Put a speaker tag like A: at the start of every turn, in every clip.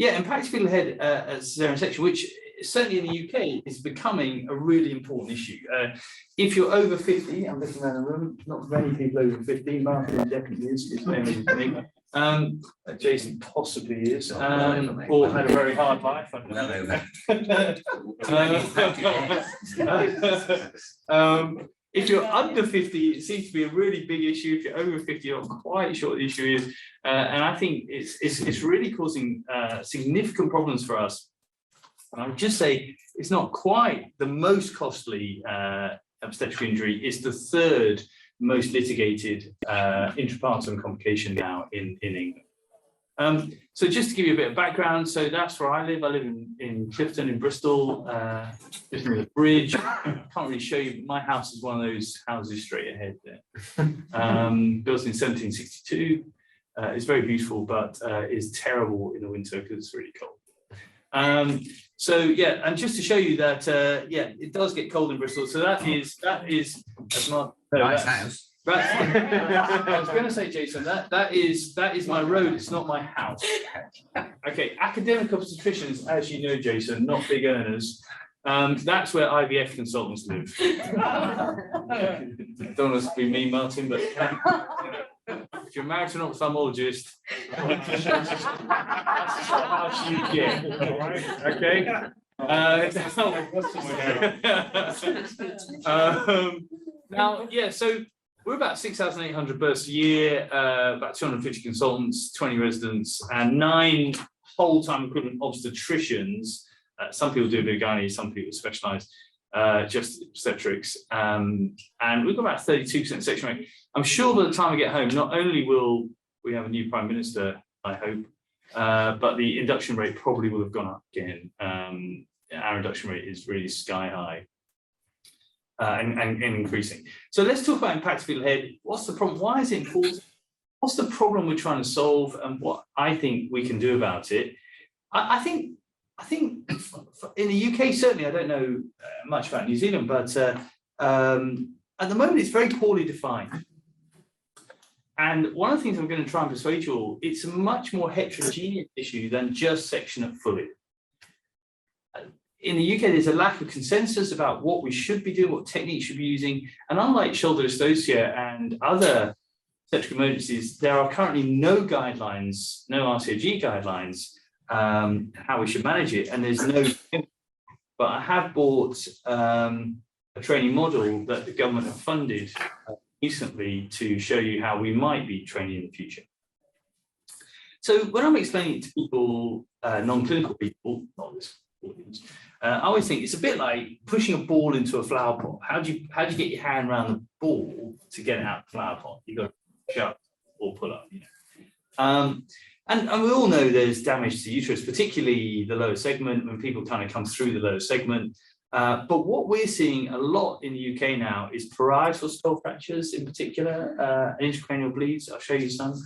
A: Yeah, impacted fetal head at cesarean section, which certainly in the UK is becoming a really important issue. If you're over 50, I'm looking around the room, not many people over 50, Martin definitely is, it's mainly me. Jason possibly is, or had a very hard life. I don't know. If you're under 50, it seems to be a really big issue. If you're over 50, you're not quite sure what the issue is. And I think it's really causing significant problems for us. And I would just say it's not quite the most costly obstetric injury. It's the third most litigated intrapartum complication now in England. So just to give you a bit of background, so that's where I live. I live in Clifton in Bristol, just near the bridge. I can't really show you, but my house is one of those houses straight ahead there. Built in 1762. It's very beautiful, but is terrible in the winter because it's really cold. So yeah, and just to show you that, yeah, it does get cold in Bristol. So that is as Mark,
B: nice house.
A: I was going to say, Jason, that is my road. It's not my house. Okay, academic obstetricians, as you know, Jason, not big earners. That's where IVF consultants live. Don't want to be mean, Martin, but if you're married to an ophthalmologist, that's the house you get. Okay. Now, yeah, so we're about 6,800 births a year, about 250 consultants, 20 residents, and 9 whole-time equivalent obstetricians. Some people do a bit of gynae, some people specialise just obstetrics, and we've got about 32% section rate. I'm sure by the time we get home, not only will we have a new Prime Minister, I hope, but the induction rate probably will have gone up again. Our induction rate is really sky high. And increasing. So let's talk about impacted fetal head. What's the problem? Why is it important? What's the problem we're trying to solve, and what I think we can do about it? I think in the UK, certainly, I don't know much about New Zealand, but at the moment it's very poorly defined. And one of the things I'm going to try and persuade you all, it's a much more heterogeneous issue than just section at fully. In the UK, there's a lack of consensus about what we should be doing, what techniques should be using. And unlike shoulder dystocia and other obstetric emergencies, there are currently no guidelines, no RCOG guidelines, how we should manage it. And there's no, but I have bought a training model that the government have funded recently to show you how we might be training in the future. So when I'm explaining it to people, non-clinical people, not this audience, I always think it's a bit like pushing a ball into a flower pot. How do you get your hand around the ball to get it out of the flower pot? You've got to push up or pull up, you know. And we all know there's damage to the uterus, particularly the lower segment, when people kind of come through the lower segment. But what we're seeing a lot in the UK now is parietal skull fractures, in particular, intracranial bleeds. I'll show you some.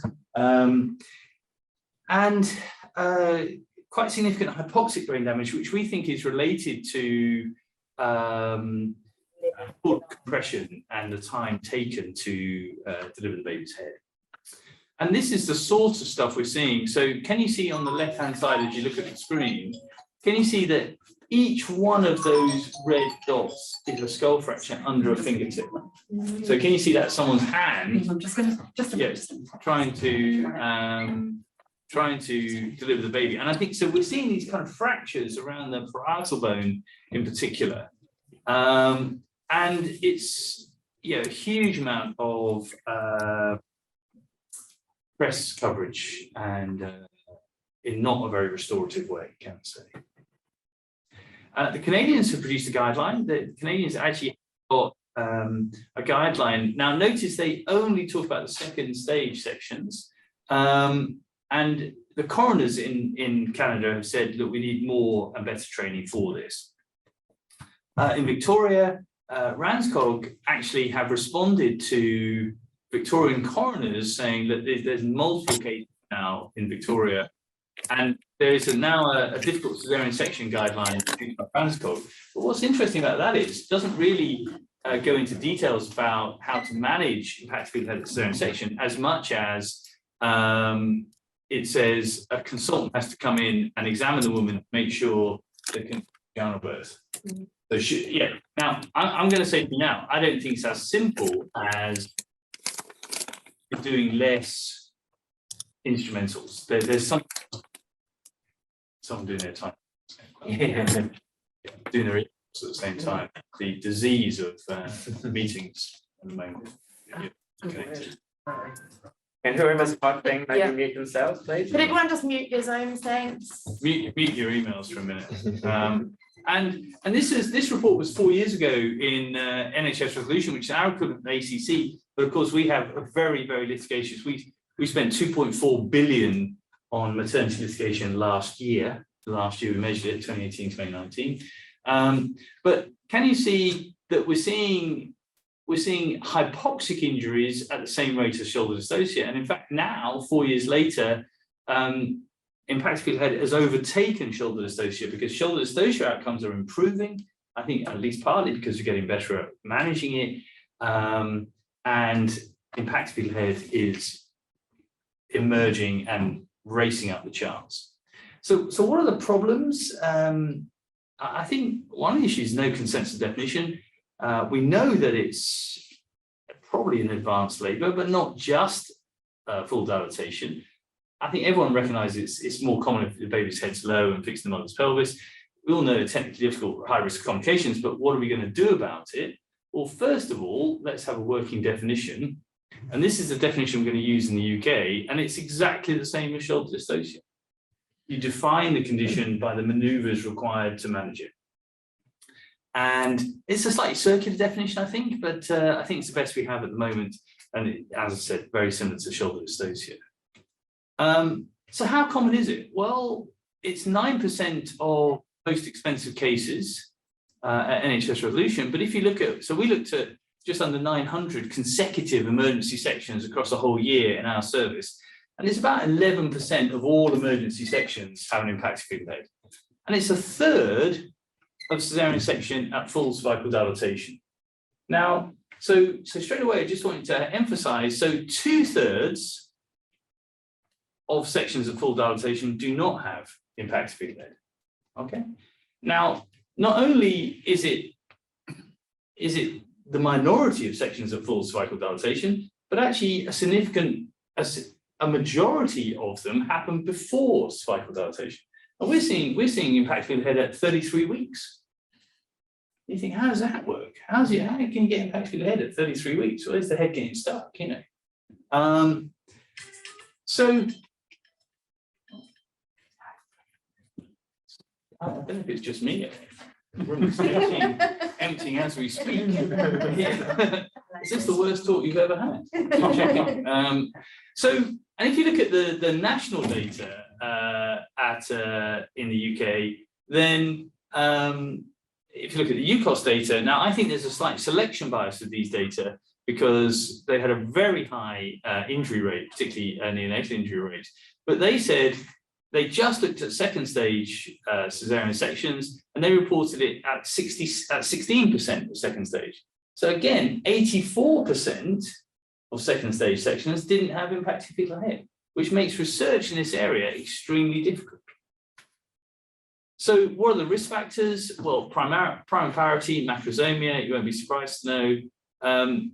A: Quite significant hypoxic brain damage, which we think is related to blood compression and the time taken to deliver the baby's head. And this is the sort of stuff we're seeing. So can you see on the left-hand side, as you look at the screen, can you see that each one of those red dots is a skull fracture under a fingertip? So can you see that someone's hand? I'm just trying to deliver the baby. And I think, so we're seeing these kind of fractures around the parietal bone in particular. And it's, you know, a huge amount of press coverage, and in not a very restorative way, can I say. The Canadians have produced a guideline. The Canadians actually got a guideline. Now notice they only talk about the second stage sections. And the coroners in Canada have said, look, we need more and better training for this. In Victoria, RANSCOG actually have responded to Victorian coroners saying that there's multiple cases now in Victoria, and there is now a difficult cesarean section guideline by RANSCOG. But what's interesting about that is it doesn't really go into details about how to manage impacted fetal head cesarean section as much as it says a consultant has to come in and examine the woman, make sure they can vaginal birth. So yeah. Now I'm going to say to you now, I don't think it's as simple as doing less instrumentals. There's someone doing their time, doing their at the same time. The disease of meetings at the moment. Connected.
B: And whoever's talking, maybe mute themselves, please.
C: Could everyone just mute your Zoom things?
A: Mute your emails for a minute. And this report was 4 years ago in NHS Resolution, which is our equivalent to ACC. But of course, we have a very, very litigious. We spent 2.4 billion on maternity litigation last year. Last year we measured it, 2018, 2019. But can you see that we're seeing hypoxic injuries at the same rate as shoulder dystocia? And in fact, now 4 years later, impacted fetal head has overtaken shoulder dystocia, because shoulder dystocia outcomes are improving. I think at least partly because we're getting better at managing it, and impacted fetal head is emerging and racing up the charts. So what are the problems? I think one issue is no consensus definition. We know that it's probably an advanced labour, but not just full dilatation. I think everyone recognises it's more common if the baby's head's low and fixed in the mother's pelvis. We all know they're technically difficult, high risk of complications, but what are we going to do about it? Well, first of all, let's have a working definition. And this is the definition we're going to use in the UK, and it's exactly the same as shoulder dystocia. You define the condition by the manoeuvres required to manage it. And it's a slightly circular definition, I think, but I think it's the best we have at the moment. And it, as I said, very similar to shoulder dystocia. So how common is it? Well, it's 9% of most expensive cases at NHS Resolution. But if you look at, so we looked at just under 900 consecutive emergency sections across a whole year in our service. And it's about 11% of all emergency sections have an impacted fetal head. And it's a third of cesarean section at full cervical dilatation. Now, so straight away, I just wanted to emphasize, so 2/3 of sections at full dilatation do not have impacted fetal head. Okay. Now, not only is it the minority of sections at full cervical dilatation, but actually a majority of them happen before cervical dilatation. And we're seeing impacted fetal head at 33 weeks. You think, how does that work? How can you get impacted fetal head at 33 weeks? Well, is the head getting stuck, you know? So I don't know if it's just me. The room is emptying as we speak. Yeah. Is this the worst talk you've ever had? I'm checking. So, and if you look at the national data in the UK, then if you look at the UCOS data, now I think there's a slight selection bias with these data because they had a very high injury rate, particularly neonatal injury rates. But they said they just looked at second stage cesarean sections, and they reported it at 16% of second stage. So again, 84% of second stage sections didn't have impacted fetal head, which makes research in this area extremely difficult. So what are the risk factors? Well, primary parity, macrosomia, you won't be surprised to know.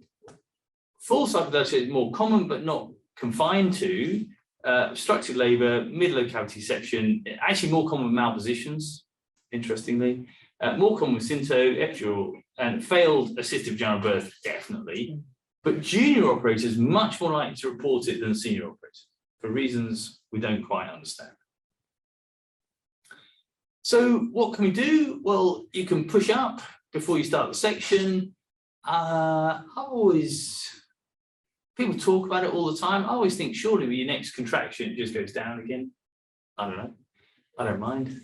A: Full cycle dilatation is more common, but not confined to. Obstructive labour, mid-low cavity section, actually more common with malpositions, interestingly. More common with synto, epidural, and failed assisted vaginal birth, definitely. But junior operators much more likely to report it than senior operators, for reasons we don't quite understand. So what can we do? Well, you can push up before you start the section. People talk about it all the time. I always think, surely with your next contraction, it just goes down again. I don't know. I don't mind.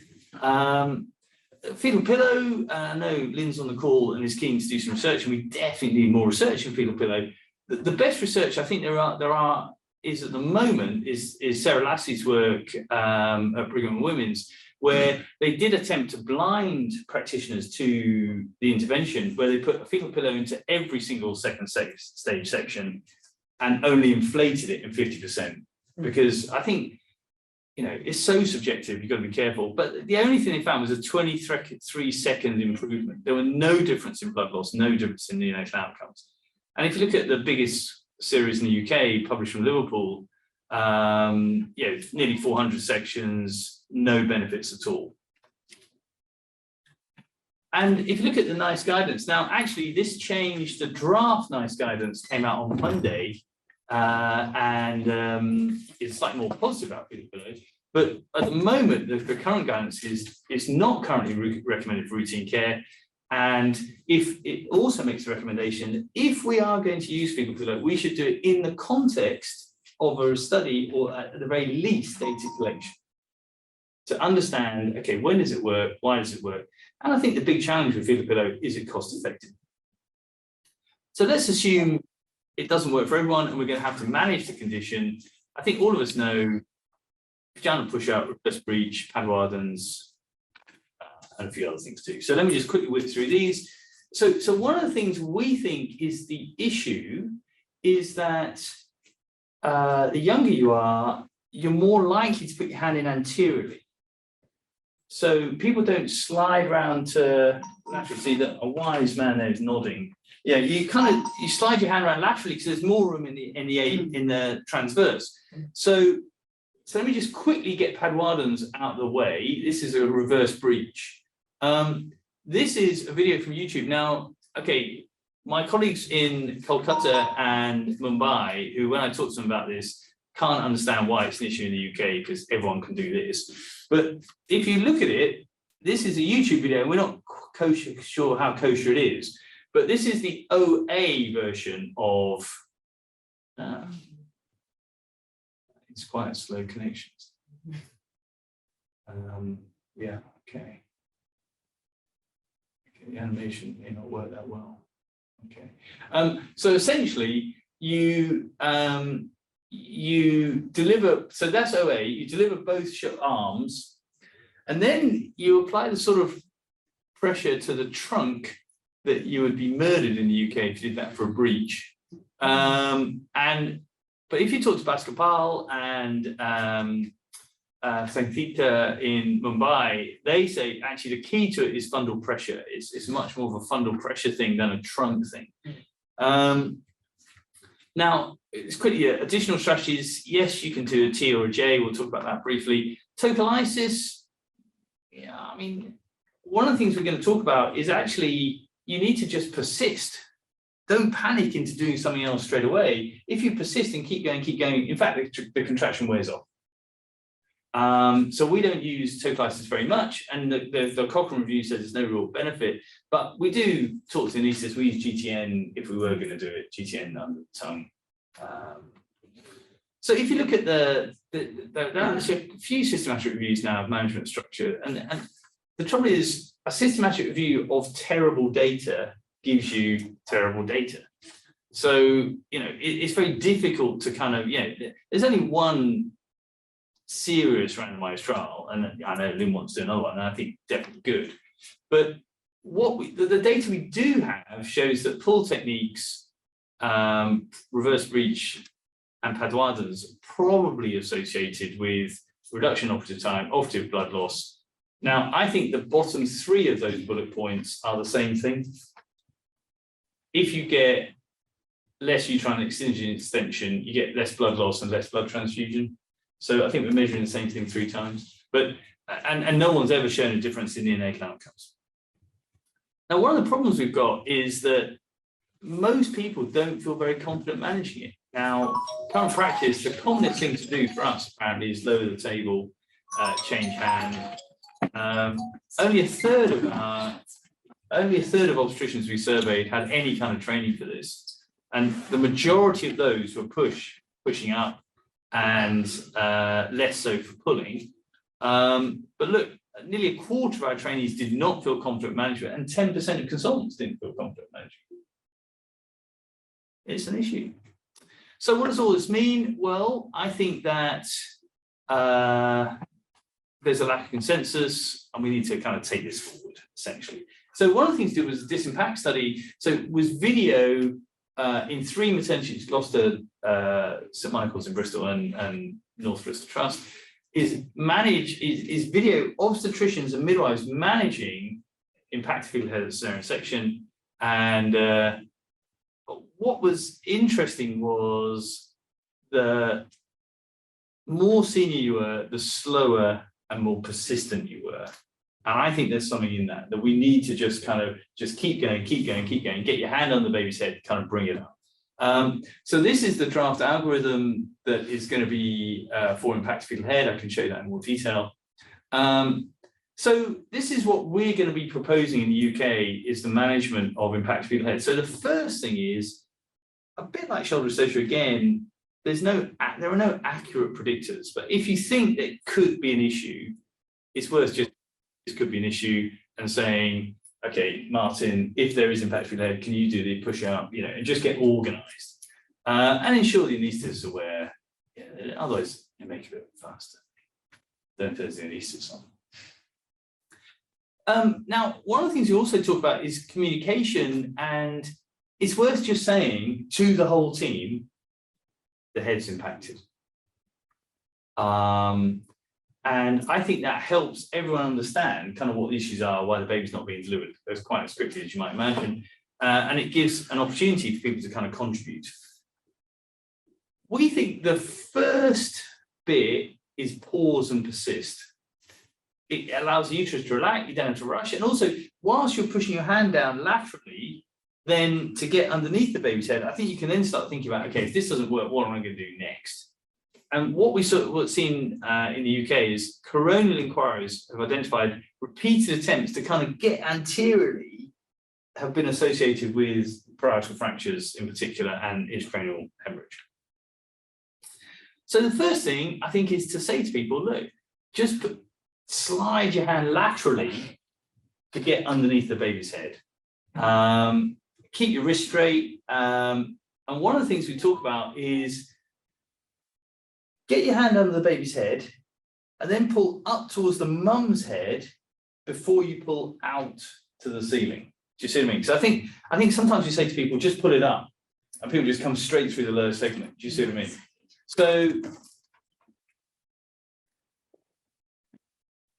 A: Fetal pillow, I know Lynn's on the call and is keen to do some research, and we definitely need more research in fetal pillow. The best research I think there is at the moment is Sarah Lassie's work at Brigham and Women's, where they did attempt to blind practitioners to the intervention, where they put a fetal pillow into every single second stage section and only inflated it in 50%. Because I think it's so subjective, you've got to be careful. But the only thing they found was a 23-second improvement. There were no difference in blood loss, no difference in neonatal outcomes. And if you look at the biggest series in the UK, published from Liverpool, nearly 400 sections, no benefits at all. And if you look at the NICE guidance, now actually this changed, the draft NICE guidance came out on Monday, and it's slightly more positive about fetal pillow. But at the moment, the current guidance is not currently recommended for routine care. And if it also makes a recommendation, if we are going to use fetal pillow, we should do it in the context of a study, or at the very least data collection, to understand, okay, when does it work? Why does it work? And I think the big challenge with fetal pillow is it cost effective. So let's assume it doesn't work for everyone and we're going to have to manage the condition. I think all of us know vaginal push-out, reverse breach, Padwardens, and a few other things too. So let me just quickly whip through these. So one of the things we think is the issue is that the younger you are, you're more likely to put your hand in anteriorly. So people don't slide around to laterally. See that a wise man there is nodding. Yeah, you slide your hand around laterally because there's more room in the transverse. So let me just quickly get Padwardens out of the way. This is a reverse breach. This is a video from YouTube. Now, okay, my colleagues in Kolkata and Mumbai, who when I talk to them about this, can't understand why it's an issue in the UK because everyone can do this. But if you look at it, this is a YouTube video. We're not sure how kosher it is, but this is the OA version of. It's quite a slow connection. Yeah. Okay. The animation may not work that well. Okay. So essentially, you deliver, so that's OA, you deliver both arms, and then you apply the sort of pressure to the trunk that you would be murdered in the UK if you did that for a breach. But if you talk to Baskopal and Sangeeta in Mumbai, they say actually the key to it is fundal pressure. It's much more of a fundal pressure thing than a trunk thing. Now, it's quickly additional strategies. Yes, you can do a T or a J. We'll talk about that briefly. Tocolysis. Yeah, I mean, one of the things we're going to talk about is actually you need to just persist. Don't panic into doing something else straight away. If you persist and keep going, in fact, the contraction wears off. So we don't use tocolysis very much, and the Cochrane review says there's no real benefit, but we do talk to anaesthetists. We use GTN if we were going to do it, GTN under the tongue. So if you look at there are actually a few systematic reviews now of management structure, and the trouble is a systematic review of terrible data gives you terrible data. So, it's very difficult to kind of, there's only one serious randomized trial, and I know Lynn wants to do another one, and I think definitely good. But the data we do have shows that pull techniques, reverse breach, and Padwardens are probably associated with reduction in operative time, operative blood loss. Now, I think the bottom three of those bullet points are the same thing. If you get less uterine extension, you get less blood loss and less blood transfusion. So I think we're measuring the same thing 3 times, but and no one's ever shown a difference in neonatal outcomes. Now, one of the problems we've got is that most people don't feel very confident managing it. Now, current practice, the commonest thing to do for us apparently is lower the table, change hand. Only a third of obstetricians we surveyed had any kind of training for this, and the majority of those were pushing up, and less so for pulling. But look, nearly a quarter of our trainees did not feel confident management, and 10% of consultants didn't feel confident management. It's an issue. So what does all this mean? Well, I think that there's a lack of consensus, and we need to kind of take this forward, essentially. So one of the things to do was a disimpact study. So it was video in 3 maternities, Gloucester, St Michael's in Bristol, and North Bristol Trust. is video obstetricians and midwives managing impacted fetal head at cesarean section. And what was interesting was the more senior you were, the slower and more persistent you were. And I think there's something in that we need to just kind of keep going, get your hand on the baby's head, kind of bring it up. So this is the draft algorithm that is going to be for impacted fetal head. I can show you that in more detail. So this is what we're going to be proposing in the UK is the management of impacted fetal head. So the first thing is a bit like shoulder dystocia again. There are no accurate predictors, but if you think it could be an issue, it's worth just this could be an issue and saying, okay, Martin, if there is impacted fetal head, can you do the push out, and just get organised and ensure the anaesthetist is aware. Otherwise, it makes it a bit faster. Then there's the anaesthetist on. Now, one of the things we also talk about is communication, and it's worth just saying to the whole team, the head's impacted. And I think that helps everyone understand kind of what the issues are, why the baby's not being delivered. It's quite scripted, as you might imagine. And it gives an opportunity for people to kind of contribute. We think the first bit is pause and persist. It allows the uterus to relax, you don't have to rush. And also, whilst you're pushing your hand down laterally, then to get underneath the baby's head, I think you can then start thinking about, okay, if this doesn't work, what am I going to do next? And what we've seen in the UK is coronial inquiries have identified repeated attempts to kind of get anteriorly have been associated with parietal fractures in particular and intracranial hemorrhage. So the first thing I think is to say to people, look, just slide your hand laterally to get underneath the baby's head. Keep your wrist straight. And one of the things we talk about is get your hand under the baby's head and then pull up towards the mum's head before you pull out to the ceiling. Do you see what I mean? So I think sometimes we say to people, just pull it up, and people just come straight through the lower segment. Do you see what I mean? So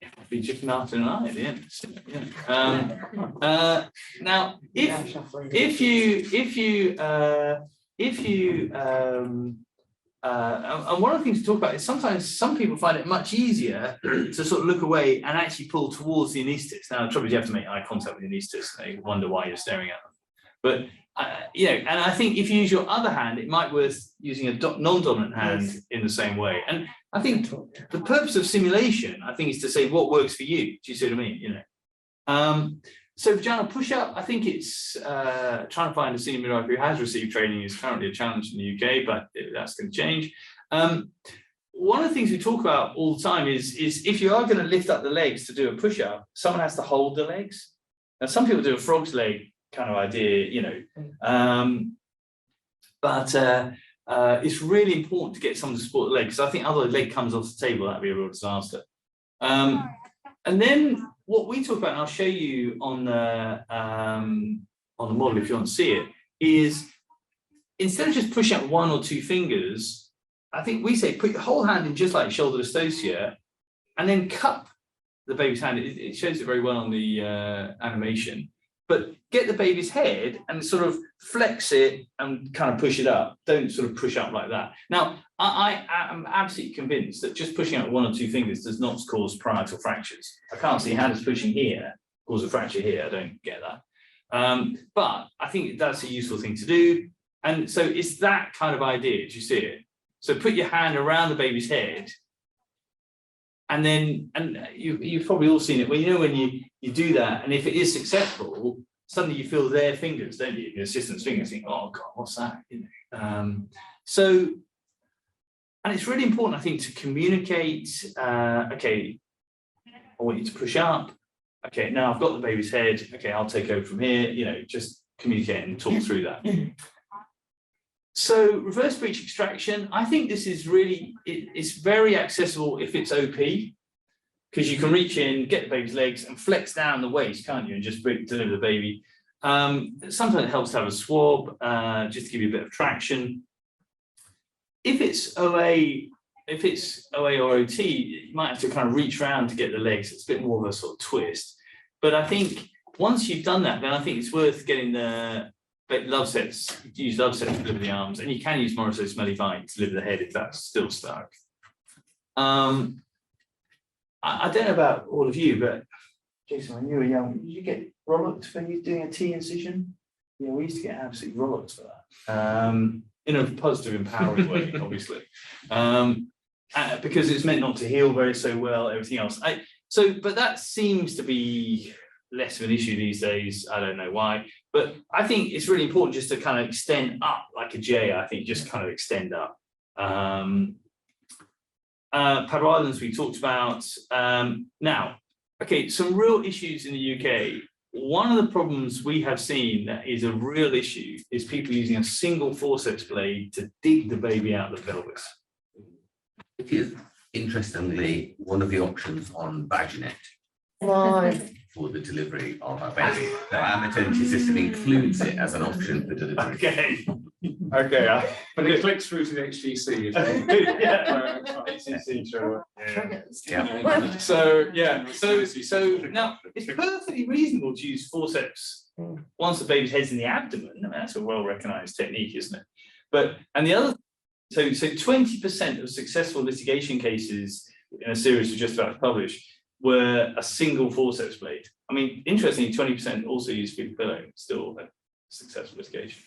A: it'll be just Martin and I at the end. Now, if you and one of the things to talk about is sometimes some people find it much easier to sort of look away and actually pull towards the anaesthetist. Now, the trouble is you have to make eye contact with the anaesthetist. They wonder why you're staring at them. But and I think if you use your other hand, it might be worth using a non-dominant hand in the same way. And I think the purpose of simulation, I think, is to say what works for you. Do you see what I mean? So vaginal push-up, I think it's trying to find a senior midwife who has received training is currently a challenge in the UK, but that's going to change. One of the things we talk about all the time is if you are going to lift up the legs to do a push-up, someone has to hold the legs. Now, some people do a frog's leg kind of idea, but it's really important to get someone to support the leg, because I think otherwise the leg comes off the table, that'd be a real disaster. And then what we talk about, and I'll show you on the model if you want to see it, is instead of just pushing out one or two fingers, I think we say put your whole hand in just like shoulder dystocia, and then cup the baby's hand. It shows it very well on the animation. But get the baby's head and sort of flex it and kind of push it up. Don't sort of push up like that. Now, I am absolutely convinced that just pushing out one or two fingers does not cause parietal fractures. I can't see how does pushing here cause a fracture here. I don't get that. But I think that's a useful thing to do. And so it's that kind of idea. Do you see it? So put your hand around the baby's head. And then, you've probably all seen it, when you do that, and if it is successful, suddenly you feel their fingers, don't you? Your assistant's fingers, think, oh God, what's that? So, and it's really important, I think, to communicate, okay, I want you to push up. Okay, now I've got the baby's head. Okay, I'll take over from here, just communicate and talk through that. So reverse breech extraction, I think this is really, it's very accessible if it's OP, because you can reach in, get the baby's legs and flex down the waist, can't you? And just deliver the baby. Sometimes it helps to have a swab, just to give you a bit of traction. If it's OA, if it's OA or OT, you might have to kind of reach around to get the legs. It's a bit more of a sort of twist. But I think once you've done that, then I think it's worth getting the love sets. Use love sets to deliver the arms, and you can use Morrison Smelly Vine to deliver the head if that's still stuck. I don't know about all of you, but Jason, when you were young, did you get rollocked when you were doing a T incision? Yeah, we used to get absolutely rollocked for that. In a positive, empowering way, obviously. Because it's meant not to heal so well, everything else. But that seems to be less of an issue these days. I don't know why, but I think it's really important just to kind of extend up like a J. I think just kind of extend up. Paddle Islands we talked about. Now, okay, some real issues in the UK. One of the problems we have seen that is a real issue is people using a single forceps blade to dig the baby out of the pelvis.
D: It is interestingly one of the options on Vaginet for the delivery of a baby. Our maternity system includes it as an option for delivery.
A: Okay.
E: But it clicks through to the HTC.
A: Yeah. So now it's perfectly reasonable to use forceps once the baby's head's in the abdomen. I mean, that's a well-recognized technique, isn't it? And the other, so 20% of successful litigation cases in a series we're just about to publish were a single forceps blade. I mean, interestingly, 20% also use fetal pillow, still a successful litigation.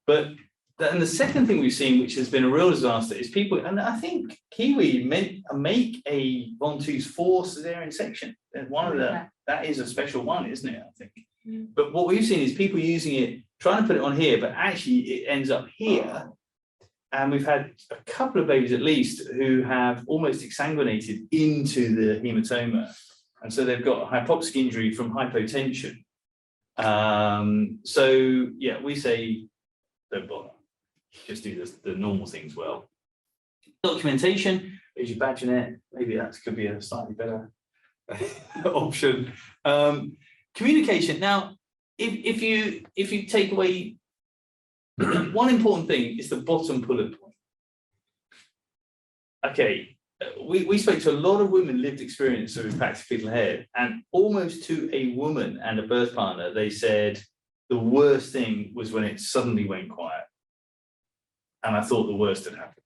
A: But then the second thing we've seen, which has been a real disaster, is people, and I think Kiwi make a Von Tooth 4 cesarean section. And one of that is a special one, isn't it? I think. But what we've seen is people using it, trying to put it on here, but actually it ends up here. And we've had a couple of babies at least who have almost exsanguinated into the hematoma. And so they've got a hypoxic injury from hypotension. So yeah, we say don't bother. Just do the normal things well. Documentation, is your Vaginet, maybe that could be a slightly better option. Communication. Now, if you take away one important thing is the bottom bullet point. Okay, we spoke to a lot of women lived experience of impacted fetal head, and almost to a woman and a birth partner, they said the worst thing was when it suddenly went quiet. And I thought the worst had happened.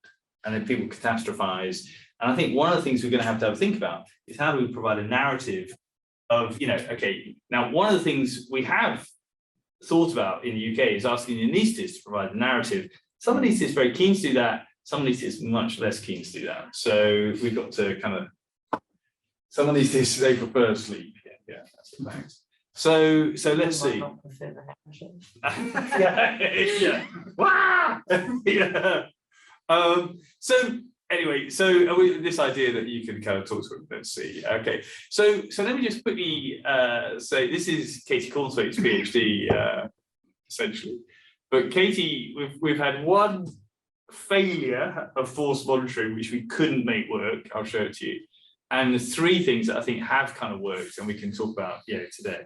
A: And then people catastrophize. And I think one of the things we're going to have to think about is how do we provide a narrative of, okay, now one of the things we have thought about in the UK is asking the anaesthetist to provide a narrative. Some anaesthetists is very keen to do that. Some anaesthetists much less keen to do that. So we've got to kind of, some anaesthetists, they prefer sleep. Yeah, that's the fact. So let's see. Yeah. Wow! Yeah. So anyway, this idea that you can kind of talk to them, let's see. Okay, so let me just quickly say this is Katie Cornswaite's PhD, essentially. But Katie, we've had one failure of force monitoring which we couldn't make work. I'll show it to you. And the three things that I think have kind of worked, and we can talk about today.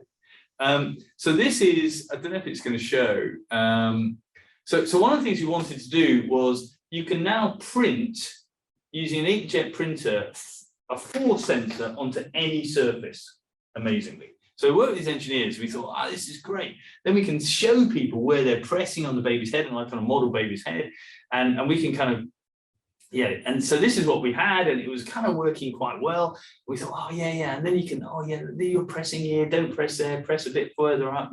A: So this is, I don't know if it's going to show. So one of the things we wanted to do was you can now print using an inkjet printer a force sensor onto any surface, amazingly. So we worked with these engineers, we thought, this is great. Then we can show people where they're pressing on the baby's head and like on a model baby's head, and we can kind of, and so this is what we had, and it was kind of working quite well. We thought, and then you can, you're pressing here, don't press there, press a bit further up,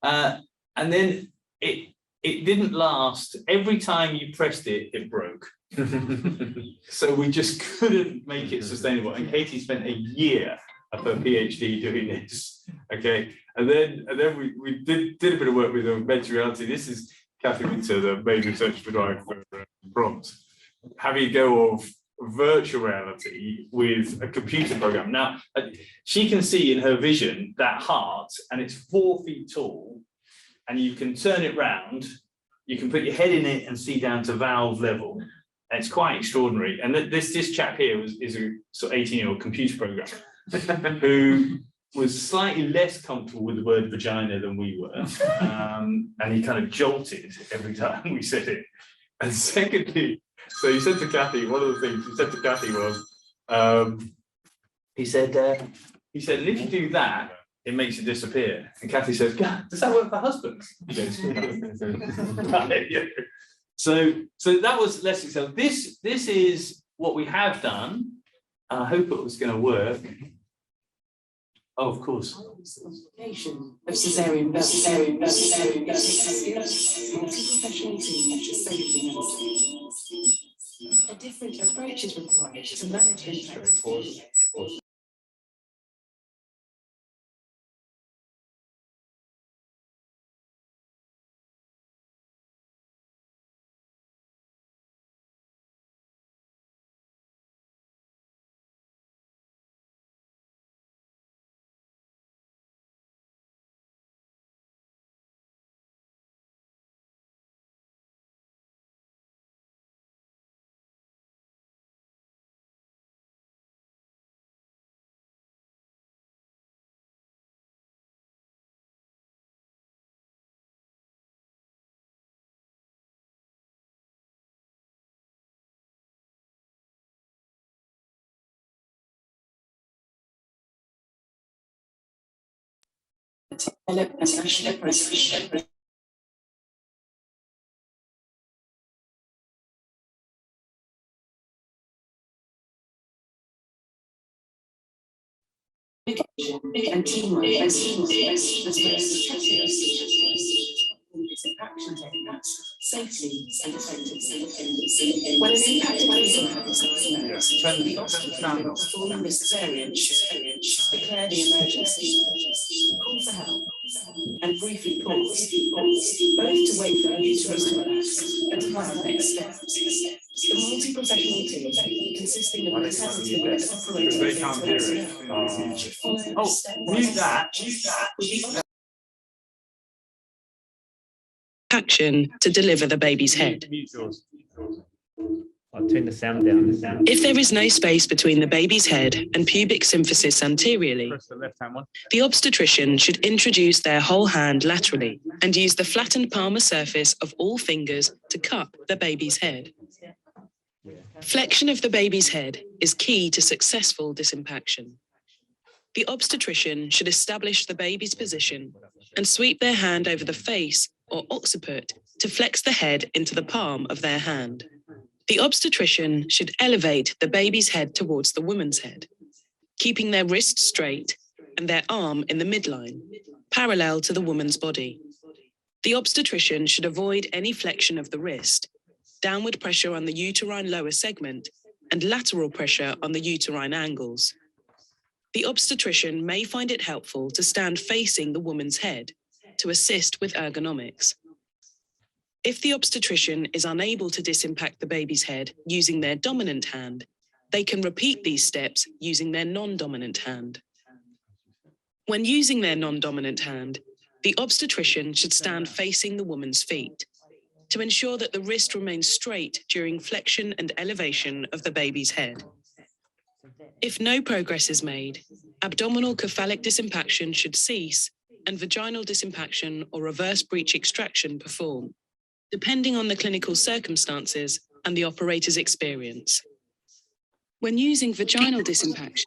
A: and then it didn't last. Every time you pressed it, it broke. So we just couldn't make it sustainable. And Katie spent a year of her PhD doing this. Okay, and then we did a bit of work with augmented reality. This is Kathy Winter, the main research midwife for Prompt, having a go of virtual reality with a computer program. Now, she can see in her vision that heart, and it's 4 feet tall, and you can turn it round, you can put your head in it and see down to valve level. And it's quite extraordinary. And this chap here is a sort of 18-year-old computer programmer who was slightly less comfortable with the word vagina than we were. And he kind of jolted every time we said it. And secondly, so he said to Kathy, one of the things he said to Kathy was, he said, and if you do that, it makes it disappear. And Kathy says, God, does that work for husbands? He goes, yeah. So that was less successful. This is what we have done. I hope it was going to work. Oh, of course.
F: Of Cesarean, multi-professional team safely. A different approach is required to manage impact. Develop a national approach. And teamwork as action techniques safely and effectively. When an impacted person has the obstacle performing the cesarean should declare the emergency, call for help, and briefly pause, both to wait for the uterus to relax and to plan the next steps. The multi-professional team, consisting of maternity nurse, operators,
A: They can't hear it. Oh, mute that.
G: Action to deliver the baby's head.
A: Mute yours.
B: I'll turn the sound down.
G: If there is no space between the baby's head and pubic symphysis anteriorly,
E: Press the left-hand one.
G: the obstetrician should introduce their whole hand laterally and use the flattened palmar surface of all fingers to cup the baby's head. Flexion of the baby's head is key to successful disimpaction. The obstetrician should establish the baby's position and sweep their hand over the face or occiput to flex the head into the palm of their hand. The obstetrician should elevate the baby's head towards the woman's head, keeping their wrist straight and their arm in the midline, parallel to the woman's body. The obstetrician should avoid any flexion of the wrist, downward pressure on the uterine lower segment, and lateral pressure on the uterine angles. The obstetrician may find it helpful to stand facing the woman's head to assist with ergonomics. If the obstetrician is unable to disimpact the baby's head using their dominant hand, they can repeat these steps using their non-dominant hand. When using their non-dominant hand, the obstetrician should stand facing the woman's feet to ensure that the wrist remains straight during flexion and elevation of the baby's head. If no progress is made, abdominal cephalic disimpaction should cease and vaginal disimpaction or reverse breech extraction perform, depending on the clinical circumstances and the operator's experience. When using vaginal disimpaction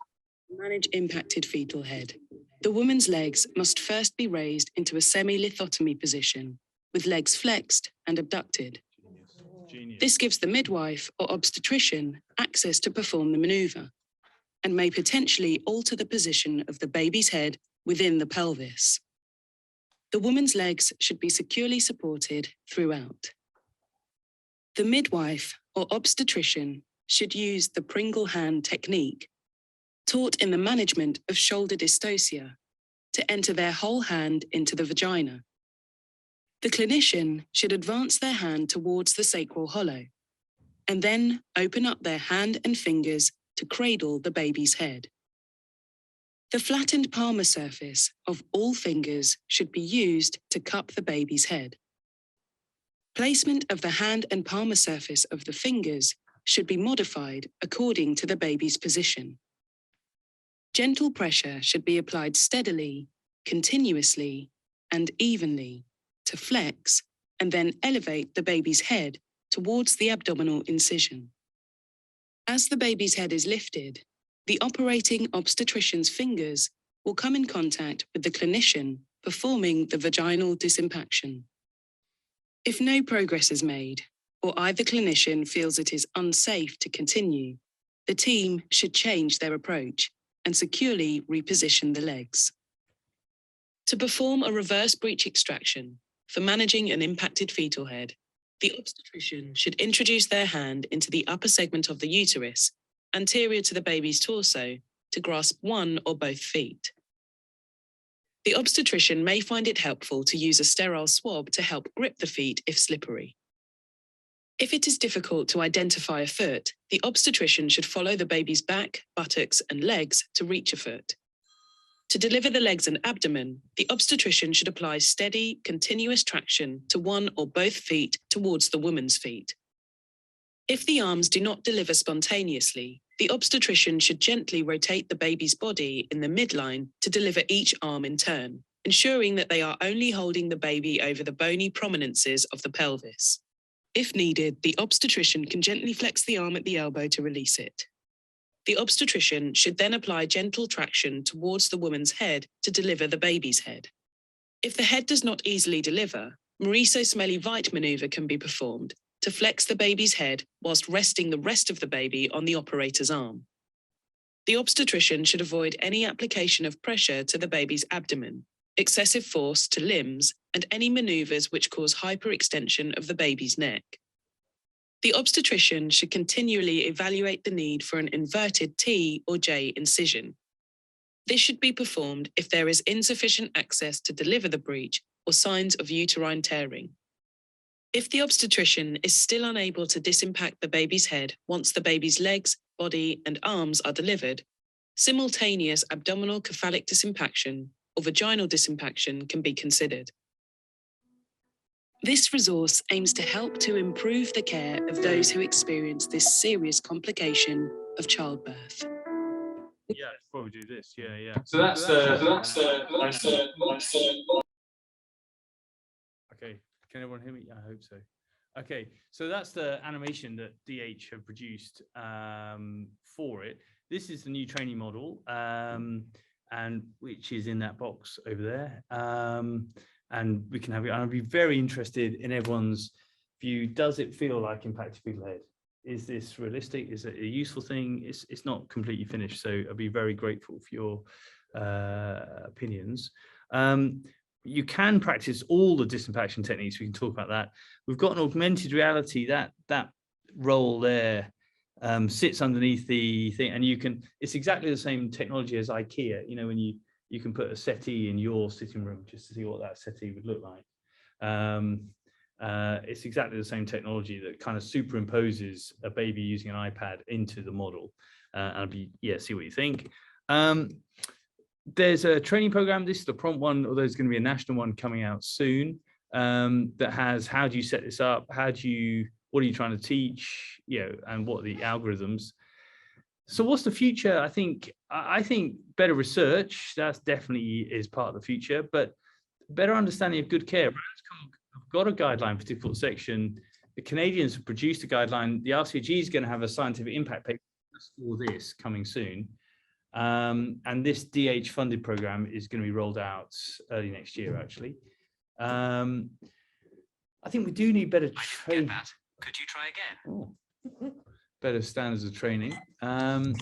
G: to manage impacted fetal head, the woman's legs must first be raised into a semi-lithotomy position, with legs flexed and abducted. This gives the midwife or obstetrician access to perform the maneuver and may potentially alter the position of the baby's head within the pelvis. The woman's legs should be securely supported throughout. The midwife or obstetrician should use the Pringle hand technique, taught in the management of shoulder dystocia, to enter their whole hand into the vagina. The clinician should advance their hand towards the sacral hollow and then open up their hand and fingers to cradle the baby's head. The flattened palmar surface of all fingers should be used to cup the baby's head. Placement of the hand and palmar surface of the fingers should be modified according to the baby's position. Gentle pressure should be applied steadily, continuously, and evenly to flex and then elevate the baby's head towards the abdominal incision. As the baby's head is lifted, the operating obstetrician's fingers will come in contact with the clinician performing the vaginal disimpaction. If no progress is made, or either clinician feels it is unsafe to continue, the team should change their approach and securely reposition the legs. To perform a reverse breech extraction for managing an impacted fetal head, the obstetrician should introduce their hand into the upper segment of the uterus, anterior to the baby's torso, to grasp one or both feet. The obstetrician may find it helpful to use a sterile swab to help grip the feet if slippery. If it is difficult to identify a foot, the obstetrician should follow the baby's back, buttocks, and legs to reach a foot. To deliver the legs and abdomen, the obstetrician should apply steady, continuous traction to one or both feet towards the woman's feet. If the arms do not deliver spontaneously, the obstetrician should gently rotate the baby's body in the midline to deliver each arm in turn, ensuring that they are only holding the baby over the bony prominences of the pelvis. If needed, the obstetrician can gently flex the arm at the elbow to release it. The obstetrician should then apply gentle traction towards the woman's head to deliver the baby's head. If the head does not easily deliver, Moriso-Smellie-Veit maneuver can be performed to flex the baby's head whilst resting the rest of the baby on the operator's arm. The obstetrician should avoid any application of pressure to the baby's abdomen, excessive force to limbs, and any maneuvers which cause hyperextension of the baby's neck. The obstetrician should continually evaluate the need for an inverted T or J incision. This should be performed if there is insufficient access to deliver the breech or signs of uterine tearing. If the obstetrician is still unable to disimpact the baby's head once the baby's legs, body, and arms are delivered, simultaneous abdominal cephalic disimpaction or vaginal disimpaction can be considered. This resource aims to help to improve the care of those who experience this serious complication of childbirth.
A: Yeah, let's probably do this. Yeah. So that's the. Okay, can everyone hear me? I hope so. Okay, so that's the animation that DH have produced for it. This is the new training model, and which is in that box over there. And we can have it. And I'd be very interested in everyone's view. Does it feel like impacted fetal head? Is this realistic? Is it a useful thing? It's not completely finished, so I'd be very grateful for your opinions. You can practice all the disimpaction techniques. We can talk about that. We've got an augmented reality. That roll there sits underneath the thing, and you can. It's exactly the same technology as IKEA. You know, when you can put a settee in your sitting room just to see what that settee would look like. It's exactly the same technology that kind of superimposes a baby using an iPad into the model. And see what you think. There's a training program. This is the prompt one, although there's going to be a national one coming out soon that has how do you set this up? What are you trying to teach? And what are the algorithms? So what's the future? I think better research, that's definitely is part of the future, but better understanding of good care. I've got a guideline for difficult section. The Canadians have produced a guideline. The RCG is going to have a scientific impact paper for this coming soon. And this DH funded program is going to be rolled out early next year, actually. I think we do need better training.
D: Could you try again?
A: Oh. Better standards of training. And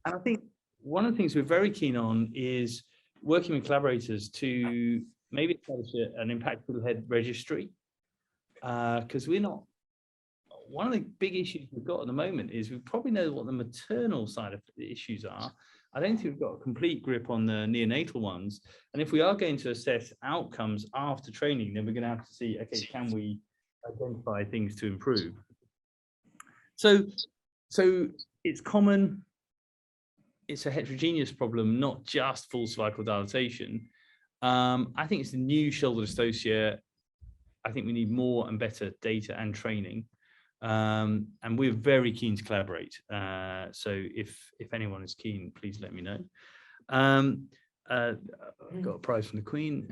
A: I think one of the things we're very keen on is working with collaborators to maybe establish an impacted head registry, because one of the big issues we've got at the moment is we probably know what the maternal side of the issues are. I don't think we've got a complete grip on the neonatal ones. And if we are going to assess outcomes after training, then we're going to have to see, okay, can we identify things to improve? So it's common, it's a heterogeneous problem, not just full cervical dilatation. I think it's the new shoulder dystocia. I think we need more and better data and training. And we're very keen to collaborate. So if anyone is keen, please let me know. I've got a prize from the Queen,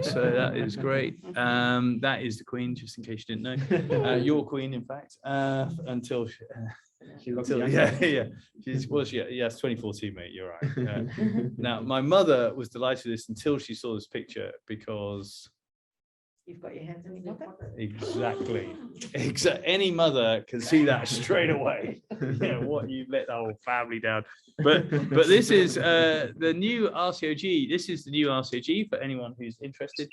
A: so that is great. That is the Queen, just in case you didn't know. Your Queen, in fact, until yeah. She's 2014, mate. You're right. Now, my mother was delighted with this until she saw this picture because.
C: You've got your hands in your pocket.
A: Exactly. Any mother can see that straight away. What you've let the whole family down. But this is the new RCOG. This is the new RCOG for anyone who's interested.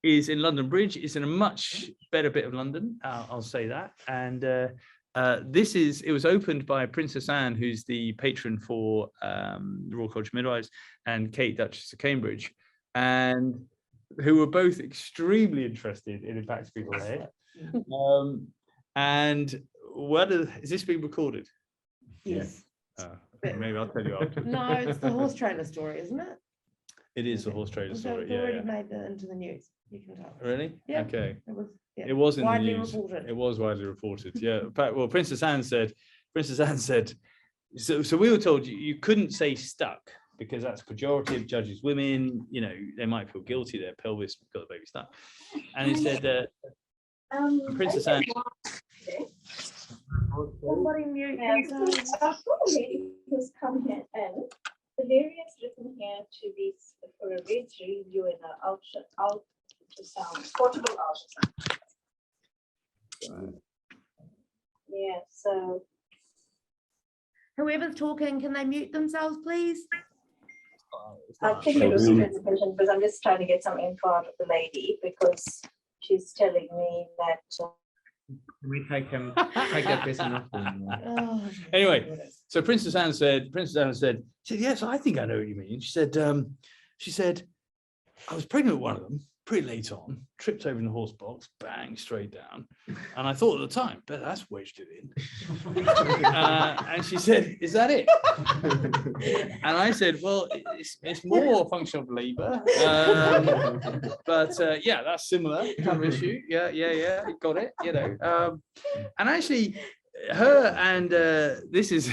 A: Is in London Bridge. It's in a much better bit of London. I'll say that. And it was opened by Princess Anne, who's the patron for the Royal College of Midwives, and Kate, Duchess of Cambridge, and who were both extremely interested in impacting people's head. And is this being recorded?
C: Yes.
A: Maybe I'll tell you after.
C: No, it's the horse trailer story, isn't it?
A: It is the horse trailer story.
C: It's already made it into the news. You can tell.
A: Really?
C: Yeah.
A: Okay.
C: It
A: was in the
C: widely
A: news.
C: reported.
A: It was widely reported. Yeah. Well, Princess Anne said. So we were told you couldn't say stuck, because that's pejorative, judges women, they might feel guilty, their pelvis got the baby stuck. And he said, Princess Anne.
C: Somebody mute themselves.
H: A lady who's come here, and the lady has written here to be for a rate review in an ultrasound, portable ultrasound. Yeah, so.
C: Whoever's talking, can they mute themselves, please?
H: I think it was presentation, because I'm just trying to get some info out of the lady, because she's telling me that.
B: Can we take that person off?
C: Oh,
A: Anyway, so Princess Anne said, yes, I think I know what you mean. She said, I was pregnant with one of them pretty late on, tripped over in the horse box, bang, straight down. And I thought at the time, but that's wedged it in. And she said, is that it? And I said, well, it's more a function of labor. But yeah, that's similar kind of issue. Yeah, got it, And actually, her and this is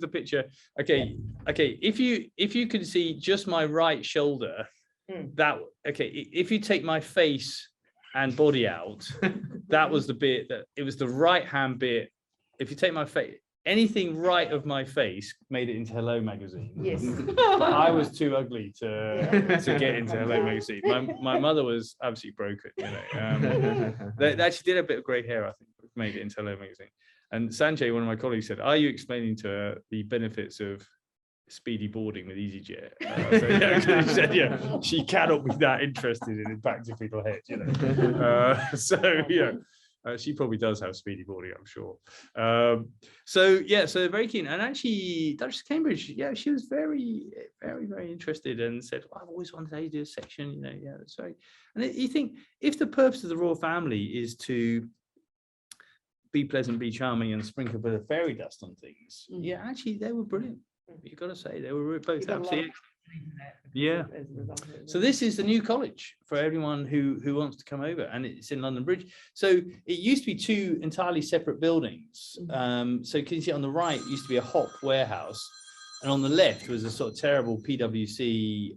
A: the picture. Okay, if you could see just my right shoulder, if you take my face and body out, that was the bit that it was the right hand bit. If you take my face, anything right of my face made it into Hello magazine.
C: yes.
A: But I was too ugly to get into Hello magazine. My mother was absolutely broken. They actually did a bit of grey hair, I think, made it into Hello magazine. And Sanjay, one of my colleagues, said, are you explaining to her the benefits of speedy boarding with EasyJet? He said, she cannot be that interested in impacting people's heads, she probably does have speedy boarding, I'm sure. So very keen. And actually, Duchess of Cambridge, she was very, very, very interested and said, I've always wanted to do a section, that's right. And you think, if the purpose of the royal family is to be pleasant, be charming, and sprinkle a bit of fairy dust on things, actually, they were brilliant. You've got to say they were both absolutely. So this is the new college for everyone who wants to come over, and it's in London Bridge. So it used to be two entirely separate buildings. So can you see on the right used to be a hop warehouse, and on the left was a sort of terrible PwC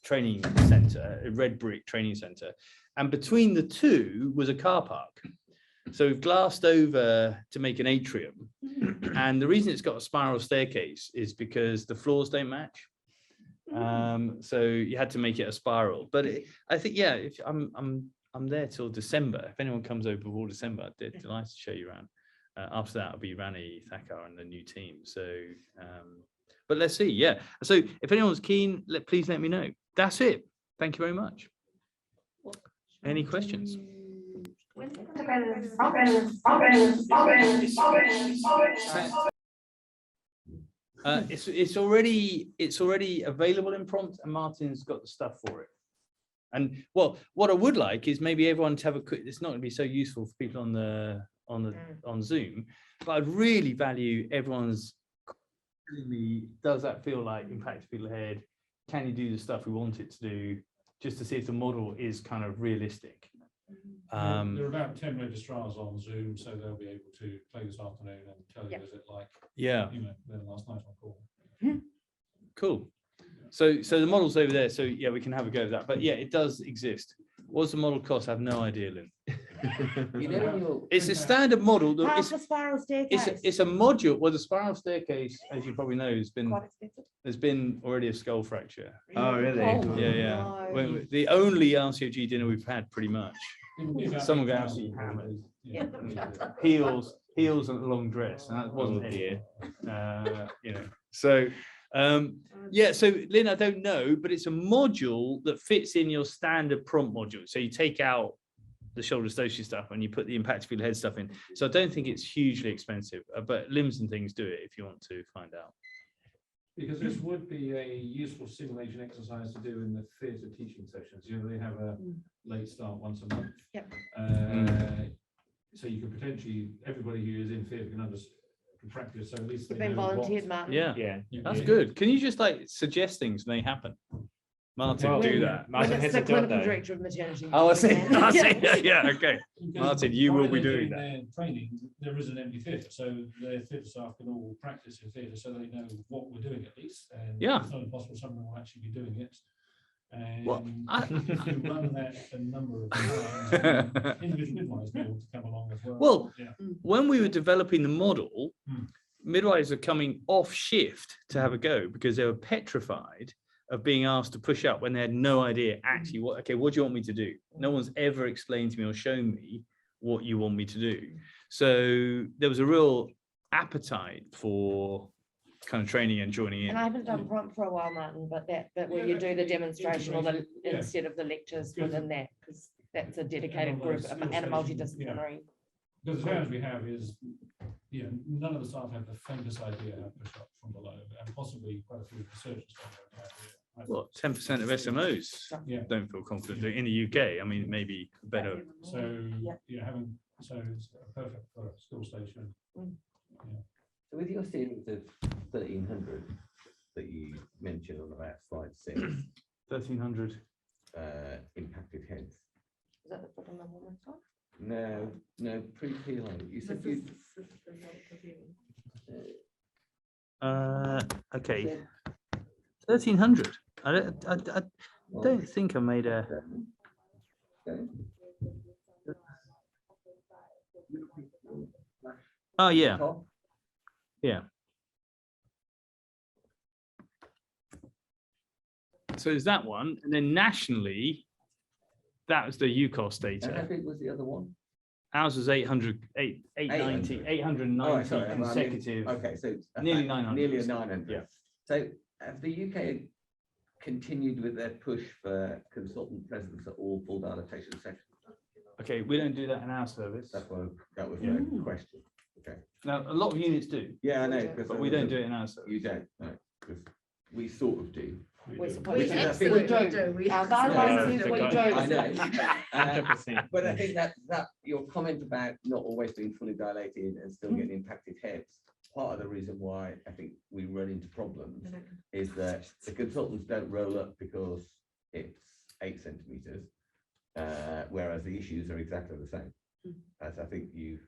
A: training centre, a red brick training centre, and between the two was a car park. So we've glassed over to make an atrium, and the reason it's got a spiral staircase is because the floors don't match. So you had to make it a spiral. But I think, if I'm there till December. If anyone comes over before December, I'd be delighted to show you around. After that, I'll be Rani Thakkar and the new team. So, but let's see. Yeah. So if anyone's keen, please let me know. That's it. Thank you very much. Any questions? It's already available in prompt, and Martin's got the stuff for it. And well, what I would like is maybe everyone to have a quick. It's not going to be so useful for people on Zoom, but I'd really value everyone's telling me, does that feel like impact people's head? Can you do the stuff we want it to do? Just to see if the model is kind of realistic.
E: There are about 10 registrars on Zoom, so they'll be able to play this afternoon and tell you, is it like,
A: yeah,
E: their last night on call.
A: Cool. So the model's over there. So yeah, we can have a go at that. But yeah, it does exist. What's the model cost? I have no idea, Lynn.
D: You know,
A: It's a standard model.
C: Half a spiral staircase.
A: It's a module. Well, the spiral staircase, as you probably know,
C: Quite expensive.
A: there's been already a skull fracture.
B: Oh, really?
A: Yeah.
C: No.
A: The only RCOG dinner we've had, pretty much.
E: It'll be about
A: Someone got
E: 8,000.
A: absolutely hammered.
E: Yeah.
A: Heels and a long dress, and that wasn't here. So yeah, so Lynn, I don't know, but it's a module that fits in your standard prompt module. So you take out the shoulder associated stuff and you put the impact field head stuff in. So I don't think it's hugely expensive, but limbs and things do it if you want to find out.
E: Because this would be a useful simulation exercise to do in the theatre teaching sessions. You know, they have a late start once a month.
C: Yep.
E: So you could potentially, everybody who is in theatre can practice, so at least
C: You've
E: they
C: been
E: know what-
C: volunteered, Martin.
A: Yeah,
B: Yeah.
A: that's good. Can you just like suggest things when they happen? Martin,
B: Well,
A: do that.
B: Martin
C: It's
B: has
C: the
B: a job
C: clinical
B: though.
C: director of maternity.
A: Oh, I see.
C: Yeah.
A: I see. Yeah, okay.
E: Because
A: Martin, you will
E: while
A: be
E: they're
A: doing that.
E: their training, there is an empty theatre, so their theatre staff can all practice in theatre, so they know what we're doing at least. And
A: Yeah.
E: it's not impossible someone will actually be doing it. And
A: Well,
E: if you run that a number of times, individual midwives be able to come along as well.
A: Well,
E: Yeah.
A: When we were developing the model,
E: Hmm.
A: midwives are coming off shift to have a go because they were petrified of being asked to push up when they had no idea actually what do you want me to do? No one's ever explained to me or shown me what you want me to do. So there was a real appetite for kind of training and joining
C: And
A: in.
C: I haven't done prompt for a while, Martin, but where you do the demonstration or the,
E: Yeah.
C: instead of the lectures
E: Good.
C: within that, because that's a dedicated group
E: Otherwise,
C: and a
E: skill
C: multidisciplinary.
E: Because the challenge we have is, none of the staff have the faintest idea how to push up from below, and possibly quite a few of the surgeons don't have any idea.
A: What, 10% of SMOs
E: Yeah.
A: don't feel confident doing in the UK? I mean, maybe better.
E: So, so it's perfect for a school station.
D: So with your ceilings of 1,300 that you mentioned on about slide 6,
A: 1,300.
D: impacted heads.
C: Is that the bottom number on this one?
D: No, pre-PI. You said you.
A: Okay, 1,300. I don't think I made a.
D: Okay.
A: Oh yeah,
D: Top.
A: yeah. So there's that one, and then nationally, that was the UCOS
D: And how
A: data.
D: big was the other one?
A: Ours was 890
D: sorry, I mean,
A: consecutive.
D: Okay, so it's
A: Nearly
D: about
A: 900.
D: Nearly 900.
A: Yeah.
D: So have the UK continued with their push for consultant presence at all full dilatation sections?
A: Okay, we don't do that in our service.
D: That was
A: Yeah.
D: my question. Okay.
A: Now, a lot of units do,
D: Yeah, I know. 'cause
A: but we don't do it in our service.
D: You don't, no, because we sort of do.
C: We're
A: do.
C: supposed
D: Which
C: to.
D: is, I
C: We
D: think-
C: do. Our guidelines says we do.
D: I know.
B: 100%.
D: But I think that your comment about not always being fully dilated and still getting impacted heads, part of the reason why I think we run into problems is that the consultants don't roll up because it's 8 centimeters, whereas the issues are exactly the same. As I think you've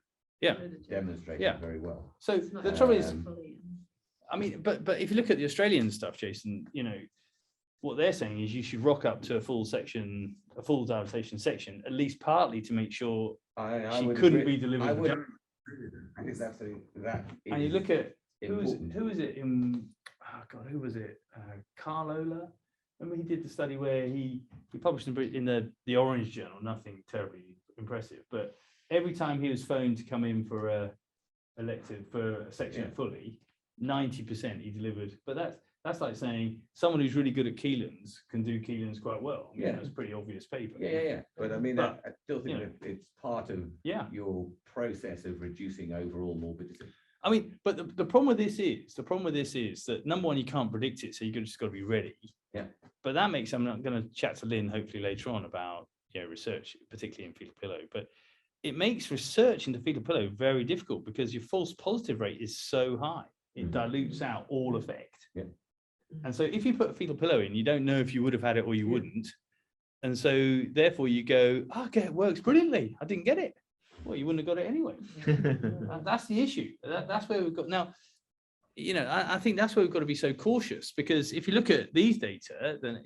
D: demonstrated
A: Yeah.
D: very well.
A: So the trouble is,
D: Um,
A: I mean, but if you look at the Australian stuff, Jason, what they're saying is you should rock up to a full dilatation section, at least partly to make sure
D: I
A: she
D: would
A: couldn't
D: agree-
A: be delivered.
D: I would. I think that's that.
A: And you look at who
D: important.
A: was it in? Oh God, who was it? Carl Ola. Remember he did the study where he published in the Orange Journal. Nothing terribly impressive, but every time he was phoned to come in for a elective for a section fully, 90% he delivered. But that's like saying someone who's really good at Keelan's can do Keelan's quite well. I mean,
D: Yeah.
A: that's a pretty obvious paper.
D: Yeah. But I mean,
A: But,
D: I still think
A: you know,
D: that it's part of
A: Yeah.
D: your process of reducing overall morbidity.
A: I mean, but the problem with this is that number one, you can't predict it, so you've just got to be ready.
D: Yeah.
A: But that makes, I'm not going to chat to Lynn hopefully later on about research, particularly in fetal pillow, but it makes research into fetal pillow very difficult because your false positive rate is so high. It dilutes out all effect.
D: Yeah.
A: And so if you put a fetal pillow in, you don't know if you would have had it or you wouldn't. And so therefore you go, okay, it works brilliantly. I didn't get it. Well, you wouldn't have got it anyway. That's the issue. That's where we've got now. you know, I think that's why we've got to be so cautious, because if you look at these data, then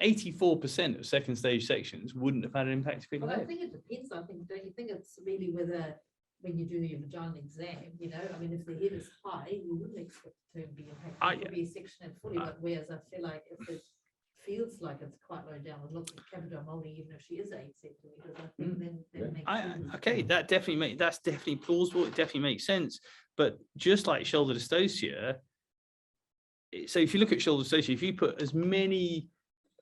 A: 84% of second stage sections wouldn't have had an impact if
I: Well, I
A: it
I: think it depends. I think, don't you think it's really whether when you do your vaginal exam, you know, I mean, if the head is high, you wouldn't expect it to be impacted. It could be a section and fully, but whereas I feel like if it feels like it's quite low down, it looks like capital molding, even if she is 8 centimeters, I think then that makes sense.
A: Okay, that's definitely plausible. It definitely makes sense. But just like shoulder dystocia, so if you look at shoulder dystocia, if you put as many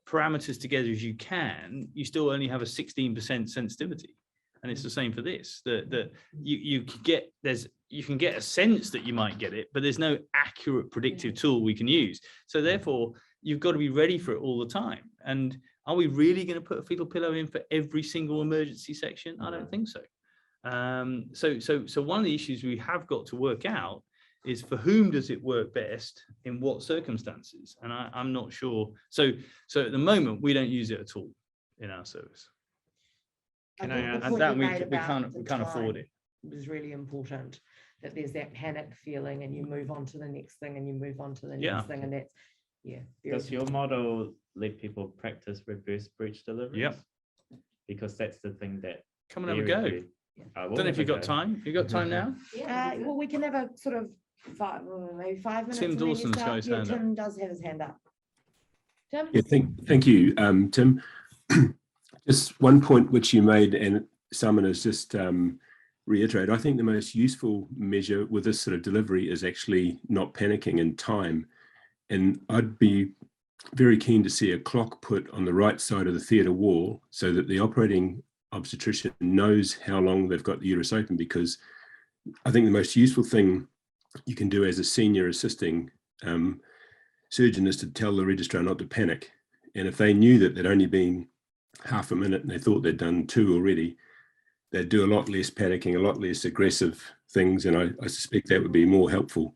A: parameters together as you can, you still only have a 16% sensitivity. And it's the same for this, that you can get a sense that you might get it, but there's no accurate predictive tool we can use. So therefore, you've got to be ready for it all the time. And are we really going to put a fetal pillow in for every single emergency section? I don't think so. So one of the issues we have got to work out is for whom does it work best in what circumstances? And I'm not sure. So at the moment, we don't use it at all in our service.
C: I
A: Can
C: think
A: I
C: the
A: add
C: point
A: that
C: you
A: we
C: made about the
A: can't afford
C: time
A: it.
C: was really important, that there's that panic feeling and you move on to the next thing and you move on to the
A: Yeah.
C: next thing, and that's very
B: Does your model let people practice reverse breech deliveries?
A: Yep.
B: Because that's the thing that.
A: Come and have a go.
B: I
A: Don't know if you've got time. You got time now?
C: well, we can have a sort of maybe 5 minutes.
A: Tim
C: and then you
A: Dawson's
C: start.
A: got his
C: Yeah,
A: hand up.
C: Tim does have his hand up. Tim?
J: Yeah, thank you, Tim. Just one point which you made, and Simon has just reiterated, I think the most useful measure with this sort of delivery is actually not panicking in time. And I'd be very keen to see a clock put on the right side of the theatre wall so that the operating obstetrician knows how long they've got the uterus open, because I think the most useful thing you can do as a senior assisting surgeon is to tell the registrar not to panic. And if they knew that there'd only been half a minute and they thought they'd done 2 already, they'd do a lot less panicking, a lot less aggressive things, and I suspect that would be more helpful.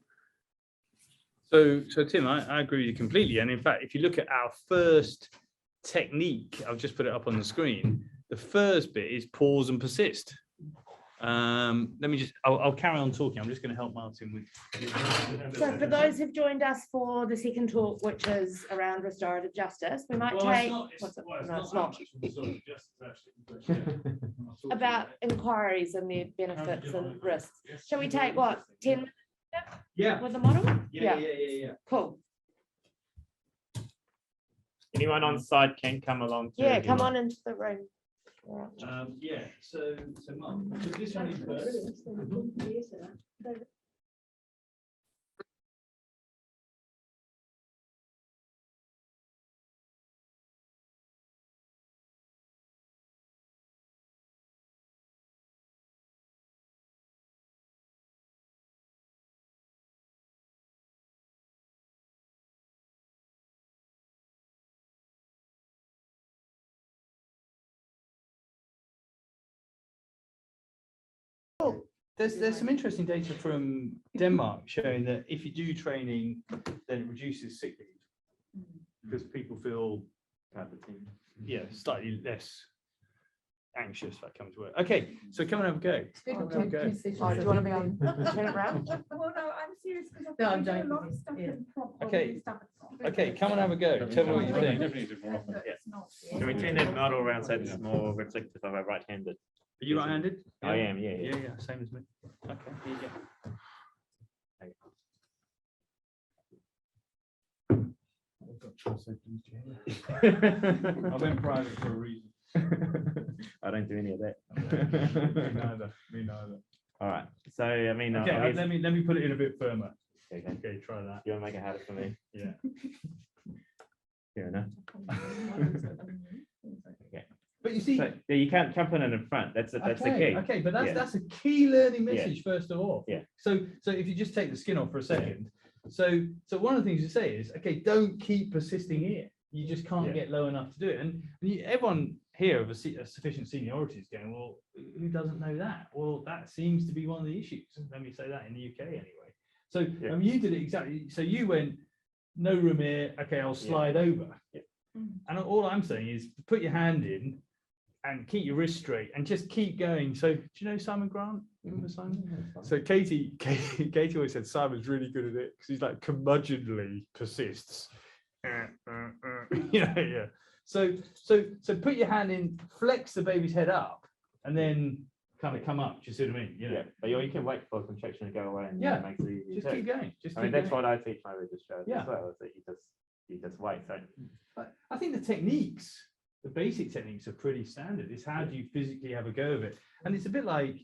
A: So Tim, I agree with you completely. And in fact, if you look at our first technique, I've just put it up on the screen. The first bit is pause and persist. Let me I'll carry on talking. I'm just going to help Martin with.
C: So for those who've joined us for the second talk, which is around restorative justice, we might take about inquiries and their benefits and risks. Shall we take what, 10 minutes?
A: Yeah.
C: With the model?
A: Yeah.
C: Cool.
B: Anyone on site can come along. too
C: Yeah,
B: if you
C: come
B: want.
C: on into the room.
A: Yeah. So Mark, so this one is first. There's some interesting data from Denmark showing that if you do training, then it reduces sick leave because people feel slightly less anxious if I come to work. Okay, so come and have a go. Come and have a go.
C: Oh, do you want to be on? Turn it around.
H: Well, no, I'm serious because
C: No, I'm
H: I've done
C: joking.
H: a lot of stuff
C: Yeah.
H: in prop.
A: Okay. Okay, come and have a go. Tell me what you think.
B: Can we turn that model around so it's more reflective of our right-handed?
A: Are you right-handed?
B: I am, yeah.
A: Yeah, same as me. Okay, here you go. I went private for a reason.
B: I don't do any of that.
A: Me neither.
B: All right. So I mean,
A: Okay,
B: I guess-
A: let me put it in a bit firmer.
B: Okay.
A: Okay, try that.
B: You want to make it harder for me?
A: Yeah.
B: Fair enough.
A: But you see,
B: So yeah, you can't jump in front. That's the key.
A: Okay, but
B: Yeah.
A: that's a key learning
B: Yeah.
A: message first of all.
B: Yeah.
A: So if you just take the skin off for a second, so one of the things you say is, okay, don't keep persisting here. You just can't
B: Yeah.
A: get low enough to do it. And everyone here of a sufficient seniority is going, well, who doesn't know that? Well, that seems to be one of the issues. Let me say that in the UK anyway. So
B: Yeah.
A: you did it exactly. So you went, no room here. Okay, I'll slide over.
B: Yeah.
A: And all I'm saying is put your hand in, and keep your wrist straight and just keep going. So do you know Simon Grant? Remember Simon? So Katie always said Simon's really good at it because he's like curmudgeonly persists. Yeah. So put your hand in, flex the baby's head up, and then kind of come up. Do you see what I mean?
B: Yeah, but you can wait for contraction to go away, and
A: Yeah,
B: it makes it easy.
A: just
B: too.
A: keep going.
B: I mean, that's what I teach my registrars
A: Yeah.
B: as well. Is that you just wait. So
A: But I think the techniques, the basic techniques are pretty standard. It's how do you physically have a go of it? And it's a bit like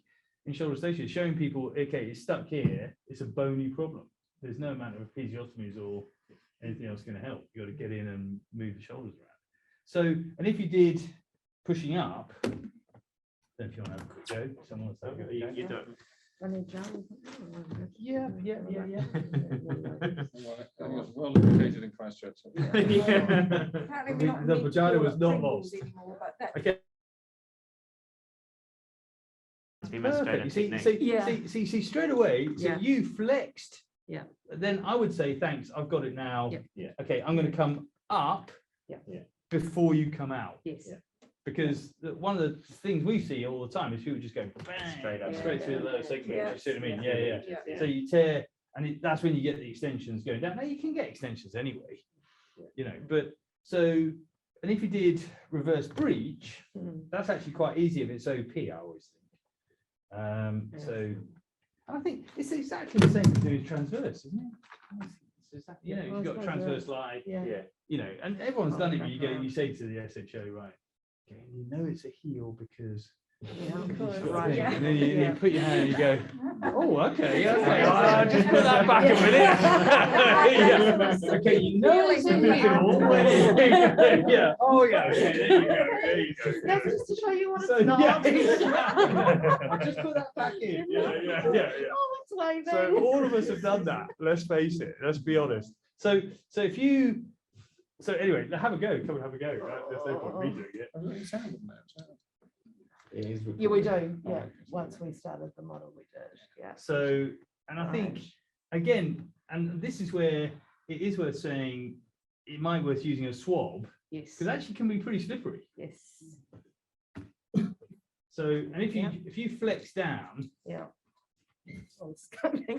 A: in shoulder station, showing people, okay, it's stuck here, it's a bony problem. There's no amount of episiotomies or anything else going to help. You got to get in and move the shoulders around. So, and if you did pushing up, then if you want to have a quick go, someone wants to have a go.
B: you do it.
A: Yeah.
E: Well located in Christchurch.
A: The vagina was not lost. Okay.
B: Demonstrated technique.
A: See, straight away, so
C: Yeah.
A: you flexed.
C: Yeah.
A: Then I would say, thanks, I've got it now.
C: Yeah.
A: Okay, I'm going to come up
C: Yeah.
A: before you come out.
C: Yes.
A: Because one of the things we see all the time is people just go bang,
B: Straight up.
A: straight through the lower segment.
H: Yeah.
A: You see what I mean?
H: Yeah.
A: So you tear, and that's when you get the extensions going down. Now you can get extensions anyway, but so, and if you did reverse breach, that's actually quite easy if it's OP, I always think. So I think it's exactly the same as doing transverse, isn't it? It's exactly, you've got a transverse lie, and everyone's done it when you say to the SHO, right, okay, you know it's a heel because
C: Right.
A: and then you put your hand and you go, oh, okay,
C: Yeah.
A: I'll just put that back a minute. Okay, you know it's a heel. Yeah, oh yeah, okay, there you go.
C: That's just to show you what
A: So,
C: it's not.
A: I'll just put that back in. Yeah.
C: Oh, it's waving.
A: So all of us have done that. Let's face it. Let's be honest. So if you, anyway, have a go. Come and have a go. Right? There's no point me doing it.
C: Yeah, we do. Yeah, once we started the model, we did. Yeah.
A: So, and I think again, and this is where it is worth saying it might be worth using a swab
C: Yes.
A: because actually can be pretty slippery.
C: Yes.
A: So, and if you flex down,
C: Yeah.
A: do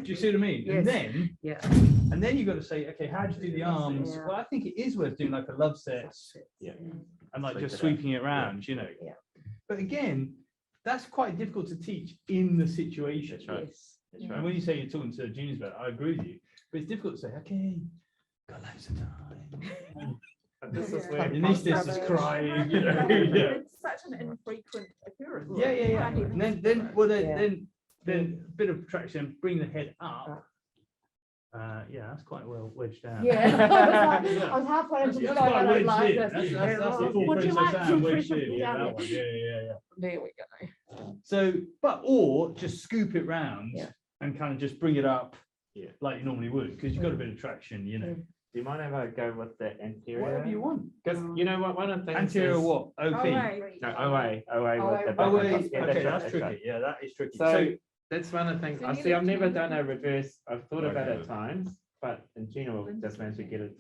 A: you see what I mean?
C: Yes.
A: And then you've got to say, okay, how do you do the arms?
C: Yeah.
A: Well, I think it is worth doing like a love set and like just sweeping it around,
C: Yeah.
A: But again, that's quite difficult to teach in the situation.
B: That's right.
C: Yes.
A: And when you say you're talking to juniors about it, I agree with you. But it's difficult to say, okay, got loads of time.
B: But this is
H: Yeah.
B: where
A: Your niece is crying, Yeah.
H: It's such an infrequent occurrence.
A: Yeah.
H: Can't even-
A: And then a bit of traction, bring the head up. That's quite well wedged down.
C: Yeah. I was halfway into the
A: That's
C: flow. I
A: quite
C: don't
A: wedged
C: like
A: in.
C: this.
A: That's the full
C: Would you
A: princess
C: like
A: Anne
C: some
A: wedged
C: pressure?
A: in. Yeah, that one. Yeah.
C: There we go.
A: So, or just scoop it round
C: Yeah.
A: and kind of just bring it up,
B: Yeah.
A: like you normally would, because you've got a bit of traction,
B: Do you mind if I go with the anterior?
A: Whatever you want.
B: Because you know what, one of the things
A: Anterior
B: is-
A: what? OP.
H: Oh, right.
B: No, OA with the
A: Oh,
B: back.
A: wait,
B: Yeah,
A: okay,
B: right,
A: that's
B: right.
A: tricky. Yeah, that is tricky.
B: So that's one of the things,
H: So
B: I
H: you
B: see, I've
H: need to
B: never
H: do
B: done a
H: that.
B: reverse, I've thought about it
J: Okay.
B: at times, but in general, just managed to get it.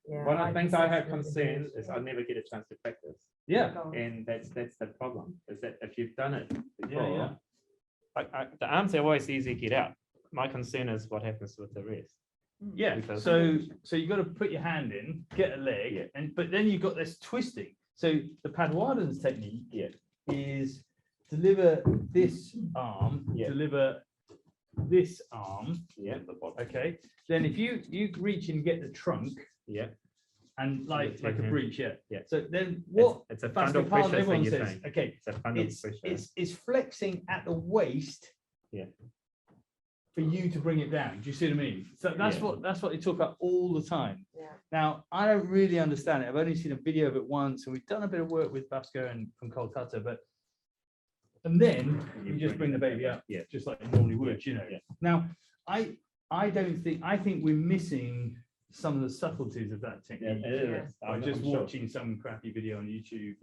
C: Yeah,
B: One of the things I have
C: just-
B: concern is I never get a chance to practice.
A: Yeah,
B: And that's the problem, is that if you've done it
A: yeah.
B: before, the arms are always easy to get out. My concern is what happens with the rest.
A: Yeah,
B: Because-
A: so you got to put your hand in, get a leg,
B: Yeah.
A: but then you've got this twisting. So the Padwadan's technique
B: Yeah.
A: is deliver this arm,
B: Yeah.
A: deliver this arm.
B: Yeah.
A: Okay, then if you reach and get the trunk
B: Yeah.
A: and like a
B: Mhm.
A: breach, yeah.
B: Yeah.
A: So then what?
B: It's a
A: That's
B: fundal
A: the part
B: pressure thing
A: everyone
B: you're
A: says.
B: saying.
A: Okay,
B: It's a fundal pressure.
A: it's flexing at the waist.
B: Yeah.
A: For you to bring it down. Do you see what I mean? So that's
B: Yeah.
A: what they talk about all the time.
C: Yeah.
A: Now, I don't really understand it. I've only seen a video of it once, and we've done a bit of work with Basco and from Kolkata, and then you just bring the baby up,
B: Yeah.
A: just like you normally would,
B: Yeah.
A: Now, I think we're missing some of the subtleties of that
B: Yeah,
A: technique.
B: it is.
A: By
B: I'm
A: just
B: sure.
A: watching some crappy video on YouTube,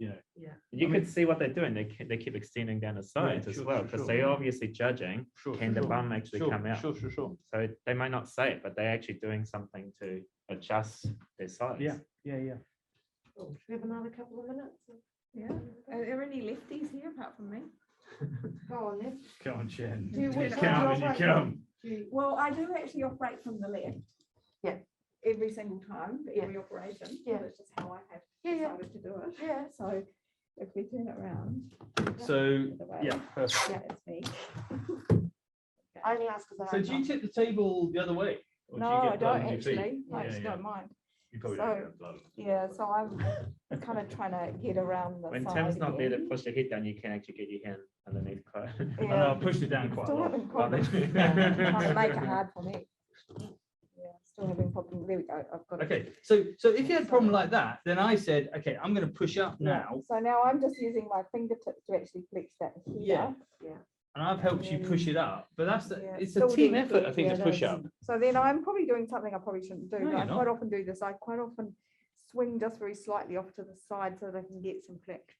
B: You could see what they're doing. They keep extending down the sides as
A: sure,
B: well,
A: sure,
B: because
A: sure.
B: they're obviously judging,
A: Sure,
B: can the
A: sure,
B: bum actually
A: sure,
B: come out?
A: Sure.
B: So they might not say it, but they're actually doing something to adjust their size.
A: Yeah.
C: Oh, should we have another couple of minutes?
H: Yeah. Are there any lefties here apart from me?
C: Go on then.
A: Come on, Jen.
H: Do you
A: You
H: wish
A: come and
H: to
A: you
H: operate
A: come.
H: Well, I do actually operate from the left.
C: Yeah.
H: Every single time, for
C: Yeah.
H: every operation.
C: Yeah.
H: That's just how I have
C: Yeah.
H: decided to do it.
C: Yeah.
H: So if we turn it around.
A: So,
H: the way-
A: yeah, perfect.
H: Yeah, it's me.
C: I only ask because I.
A: So do you tip the table the other way? Or do you
H: No,
A: get
H: I
A: blood
H: don't
A: on your feet?
H: actually. I
A: Yeah,
H: actually
A: yeah.
H: don't mind.
A: You probably
H: So-
A: don't get blood.
H: Yeah, so I'm kind of trying to get around the
B: When
H: side
B: Tim's not there to
H: again.
B: push the head down, you can actually get your hand underneath quite.
A: I know,
H: Yeah.
A: I pushed it down quite a
H: Still
A: lot.
H: having problems. Trying to make it hard for me. Yeah, still having problems. There we go. I've got it.
A: Okay, so if you had a problem like that, then I said, okay, I'm going to push up
H: Yeah,
A: now,
H: so now I'm just using my fingertips to actually flex that here.
A: Yeah. and I've helped you push it up. But that's
H: Yeah,
A: it's a
H: still
A: team
H: doing
A: effort,
H: good.
A: I think,
H: Yeah,
A: to
H: it
A: push
H: is.
A: up.
H: So then I'm probably doing something I probably shouldn't do.
A: No,
H: but
A: you're
H: I
A: not.
H: quite often do this. I quite often swing just very slightly off to the side so that I can get some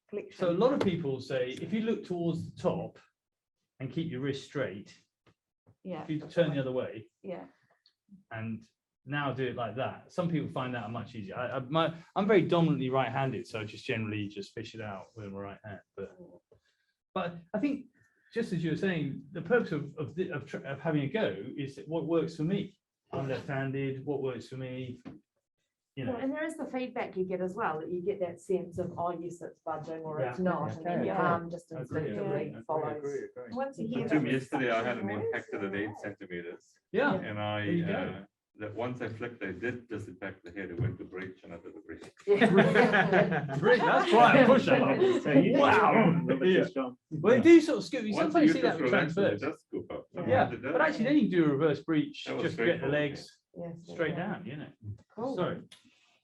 H: flexion.
A: So a lot of people say, if you look towards the top and keep your wrist straight,
H: Yeah.
A: if you turn the other way
H: Yeah.
A: and now do it like that, some people find that much easier. I'm very dominantly right-handed, so I just generally just fish it out with my right hand. But I think, just as you were saying, the purpose of having a go is what works for me. I'm left-handed. What works for me? You know.
C: Well, and there is the feedback you get as well, that you get that sense of, oh, yes, it's budging or it's
A: Yeah.
C: not, and then your
H: Yeah.
C: arm just
A: I agree,
C: instinctively follows.
H: Once you
K: So
H: hear
K: Tim,
H: that
K: yesterday I had an
H: noise,
K: impact of 8 centimeters,
A: Yeah.
K: and
A: There you go.
K: that once I flicked, I did disimpact the head, it went to breach and I did a breach.
A: That's quite a push up. Wow. Yeah. Well, they do sort of scoop. You
K: Once
A: sometimes
K: the
A: see that with
K: uterus relaxes, it
A: transfers.
K: does scoop up.
A: Yeah,
K: It does.
A: but actually then you can do a reverse breach,
K: That was
A: just to get the
K: straightforward,
A: legs
C: Yes,
A: straight
C: yeah.
A: down, you know.
C: Cool.
A: Sorry.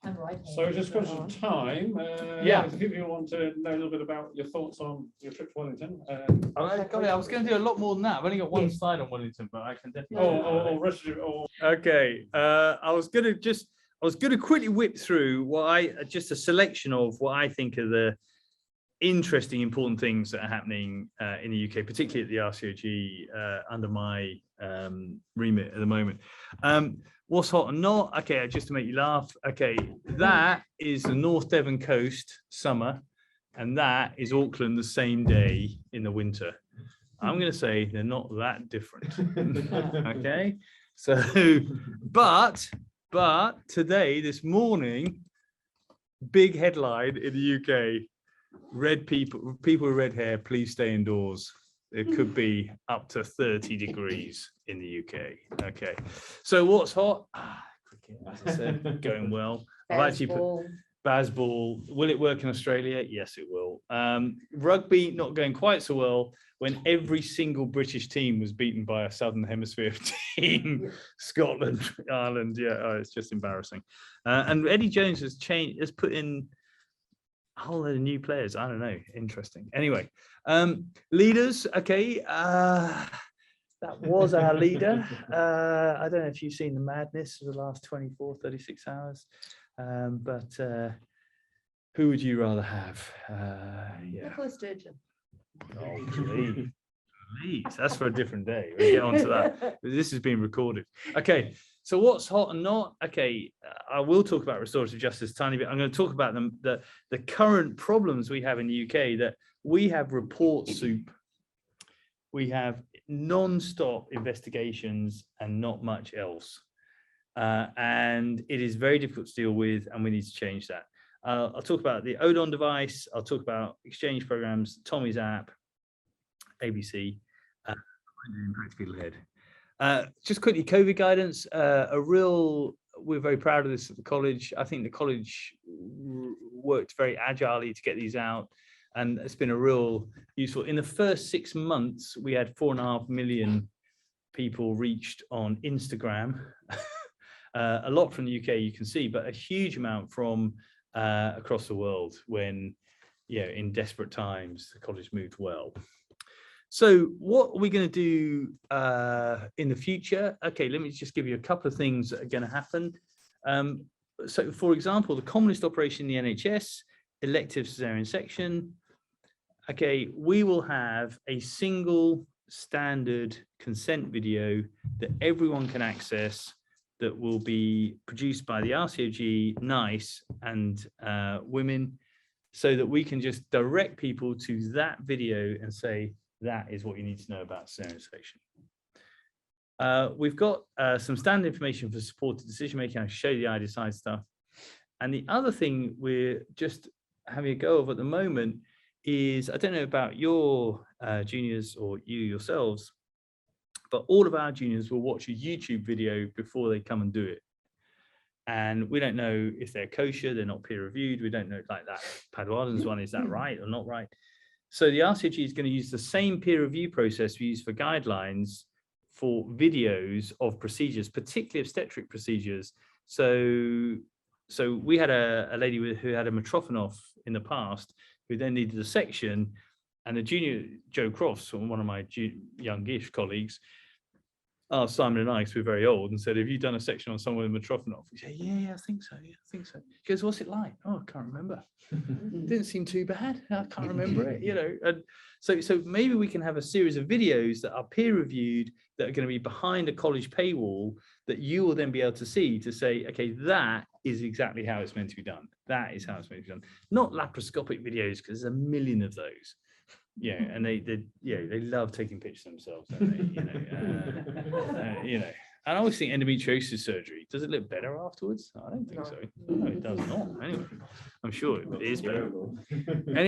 I: I'm right.
E: So just because of time,
A: Yeah.
E: if people want to know a little bit about your thoughts on your trip to Wellington.
A: I was going to do a lot more than that. I've only got one slide on Wellington, but I can definitely.
E: Or rest of it, or
A: Okay, I was going to quickly whip through just a selection of what I think are the interesting, important things that are happening in the UK, particularly at the RCOG under my remit at the moment. What's hot and not? Okay, just to make you laugh. Okay, that is the North Devon coast summer, and that is Auckland the same day in the winter. I'm going to say they're not that different. Okay, so but today, this morning, big headline in the UK: red people with red hair, please stay indoors. It could be up to 30 degrees in the UK. Okay, so what's hot? Cricket, as I said, going well. I've actually put Bazball. Will it work in Australia? Yes, it will. Rugby not going quite so well when every single British team was beaten by a Southern Hemisphere team. Scotland, Ireland. Yeah, it's just embarrassing. And Eddie Jones has put in a whole lot of new players. I don't know. Interesting. Anyway, leaders. Okay. That was our leader. I don't know if you've seen the madness of the last 24, 36 hours. But who would you rather have? Yeah.
C: Nicola Sturgeon.
A: Oh, please. That's for a different day. We'll get on to that. This is being recorded. Okay. So what's hot and not? Okay, I will talk about restorative justice a tiny bit. I'm going to talk about the current problems we have in the UK, that we have report soup. We have non-stop investigations and not much else. And it is very difficult to deal with, and we need to change that. I'll talk about the Odon device. I'll talk about exchange programs, Tommy's app, ABC, Impact Fetal Head. Just quickly, COVID guidance, we're very proud of this at the college. I think the college worked very agilely to get these out, and it's been a real useful. In the first 6 months, we had 4.5 million people reached on Instagram. A lot from the UK, you can see, but a huge amount from across the world when, in desperate times, the college moved well. So what are we going to do in the future? Okay, let me just give you a couple of things that are going to happen. So, for example, the commonest operation in the NHS, elective cesarean section. Okay, we will have a single standard consent video that everyone can access, that will be produced by the RCOG, NICE, and women. so that we can just direct people to that video and say, that is what you need to know about cesarean section. We've got some standard information for supported decision-making. I'll show you the I-Decide stuff. And the other thing we're just having a go of at the moment is, I don't know about your juniors or you yourselves, but all of our juniors will watch a YouTube video before they come and do it. And we don't know if they're kosher, they're not peer reviewed. We don't know, like that Padualan's one, is that right or not right? So the RCG is going to use the same peer review process we use for guidelines for videos of procedures, particularly obstetric procedures. So we had a lady who had a Mitrofanov in the past, who then needed a section, and the junior Joe Crofts, one of my youngish colleagues, asked Simon and I, because we're very old, and said, have you done a section on someone with Mitrofanov? We said, yeah, I think so. Yeah, I think so. He goes, what's it like? Oh, I can't remember. Didn't seem too bad. I can't remember it, you know. And so maybe we can have a series of videos that are peer reviewed, that are going to be behind a college paywall, that you will then be able to see, to say, okay, that is exactly how it's meant to be done. That is how it's meant to be done. Not laparoscopic videos, because there's a million of those. Yeah, and they love taking pictures of themselves, don't they? You know, and I always think endometriosis surgery, does it look better afterwards? I don't think so. No, it does not. Anyway, I'm sure it is better. Anyway,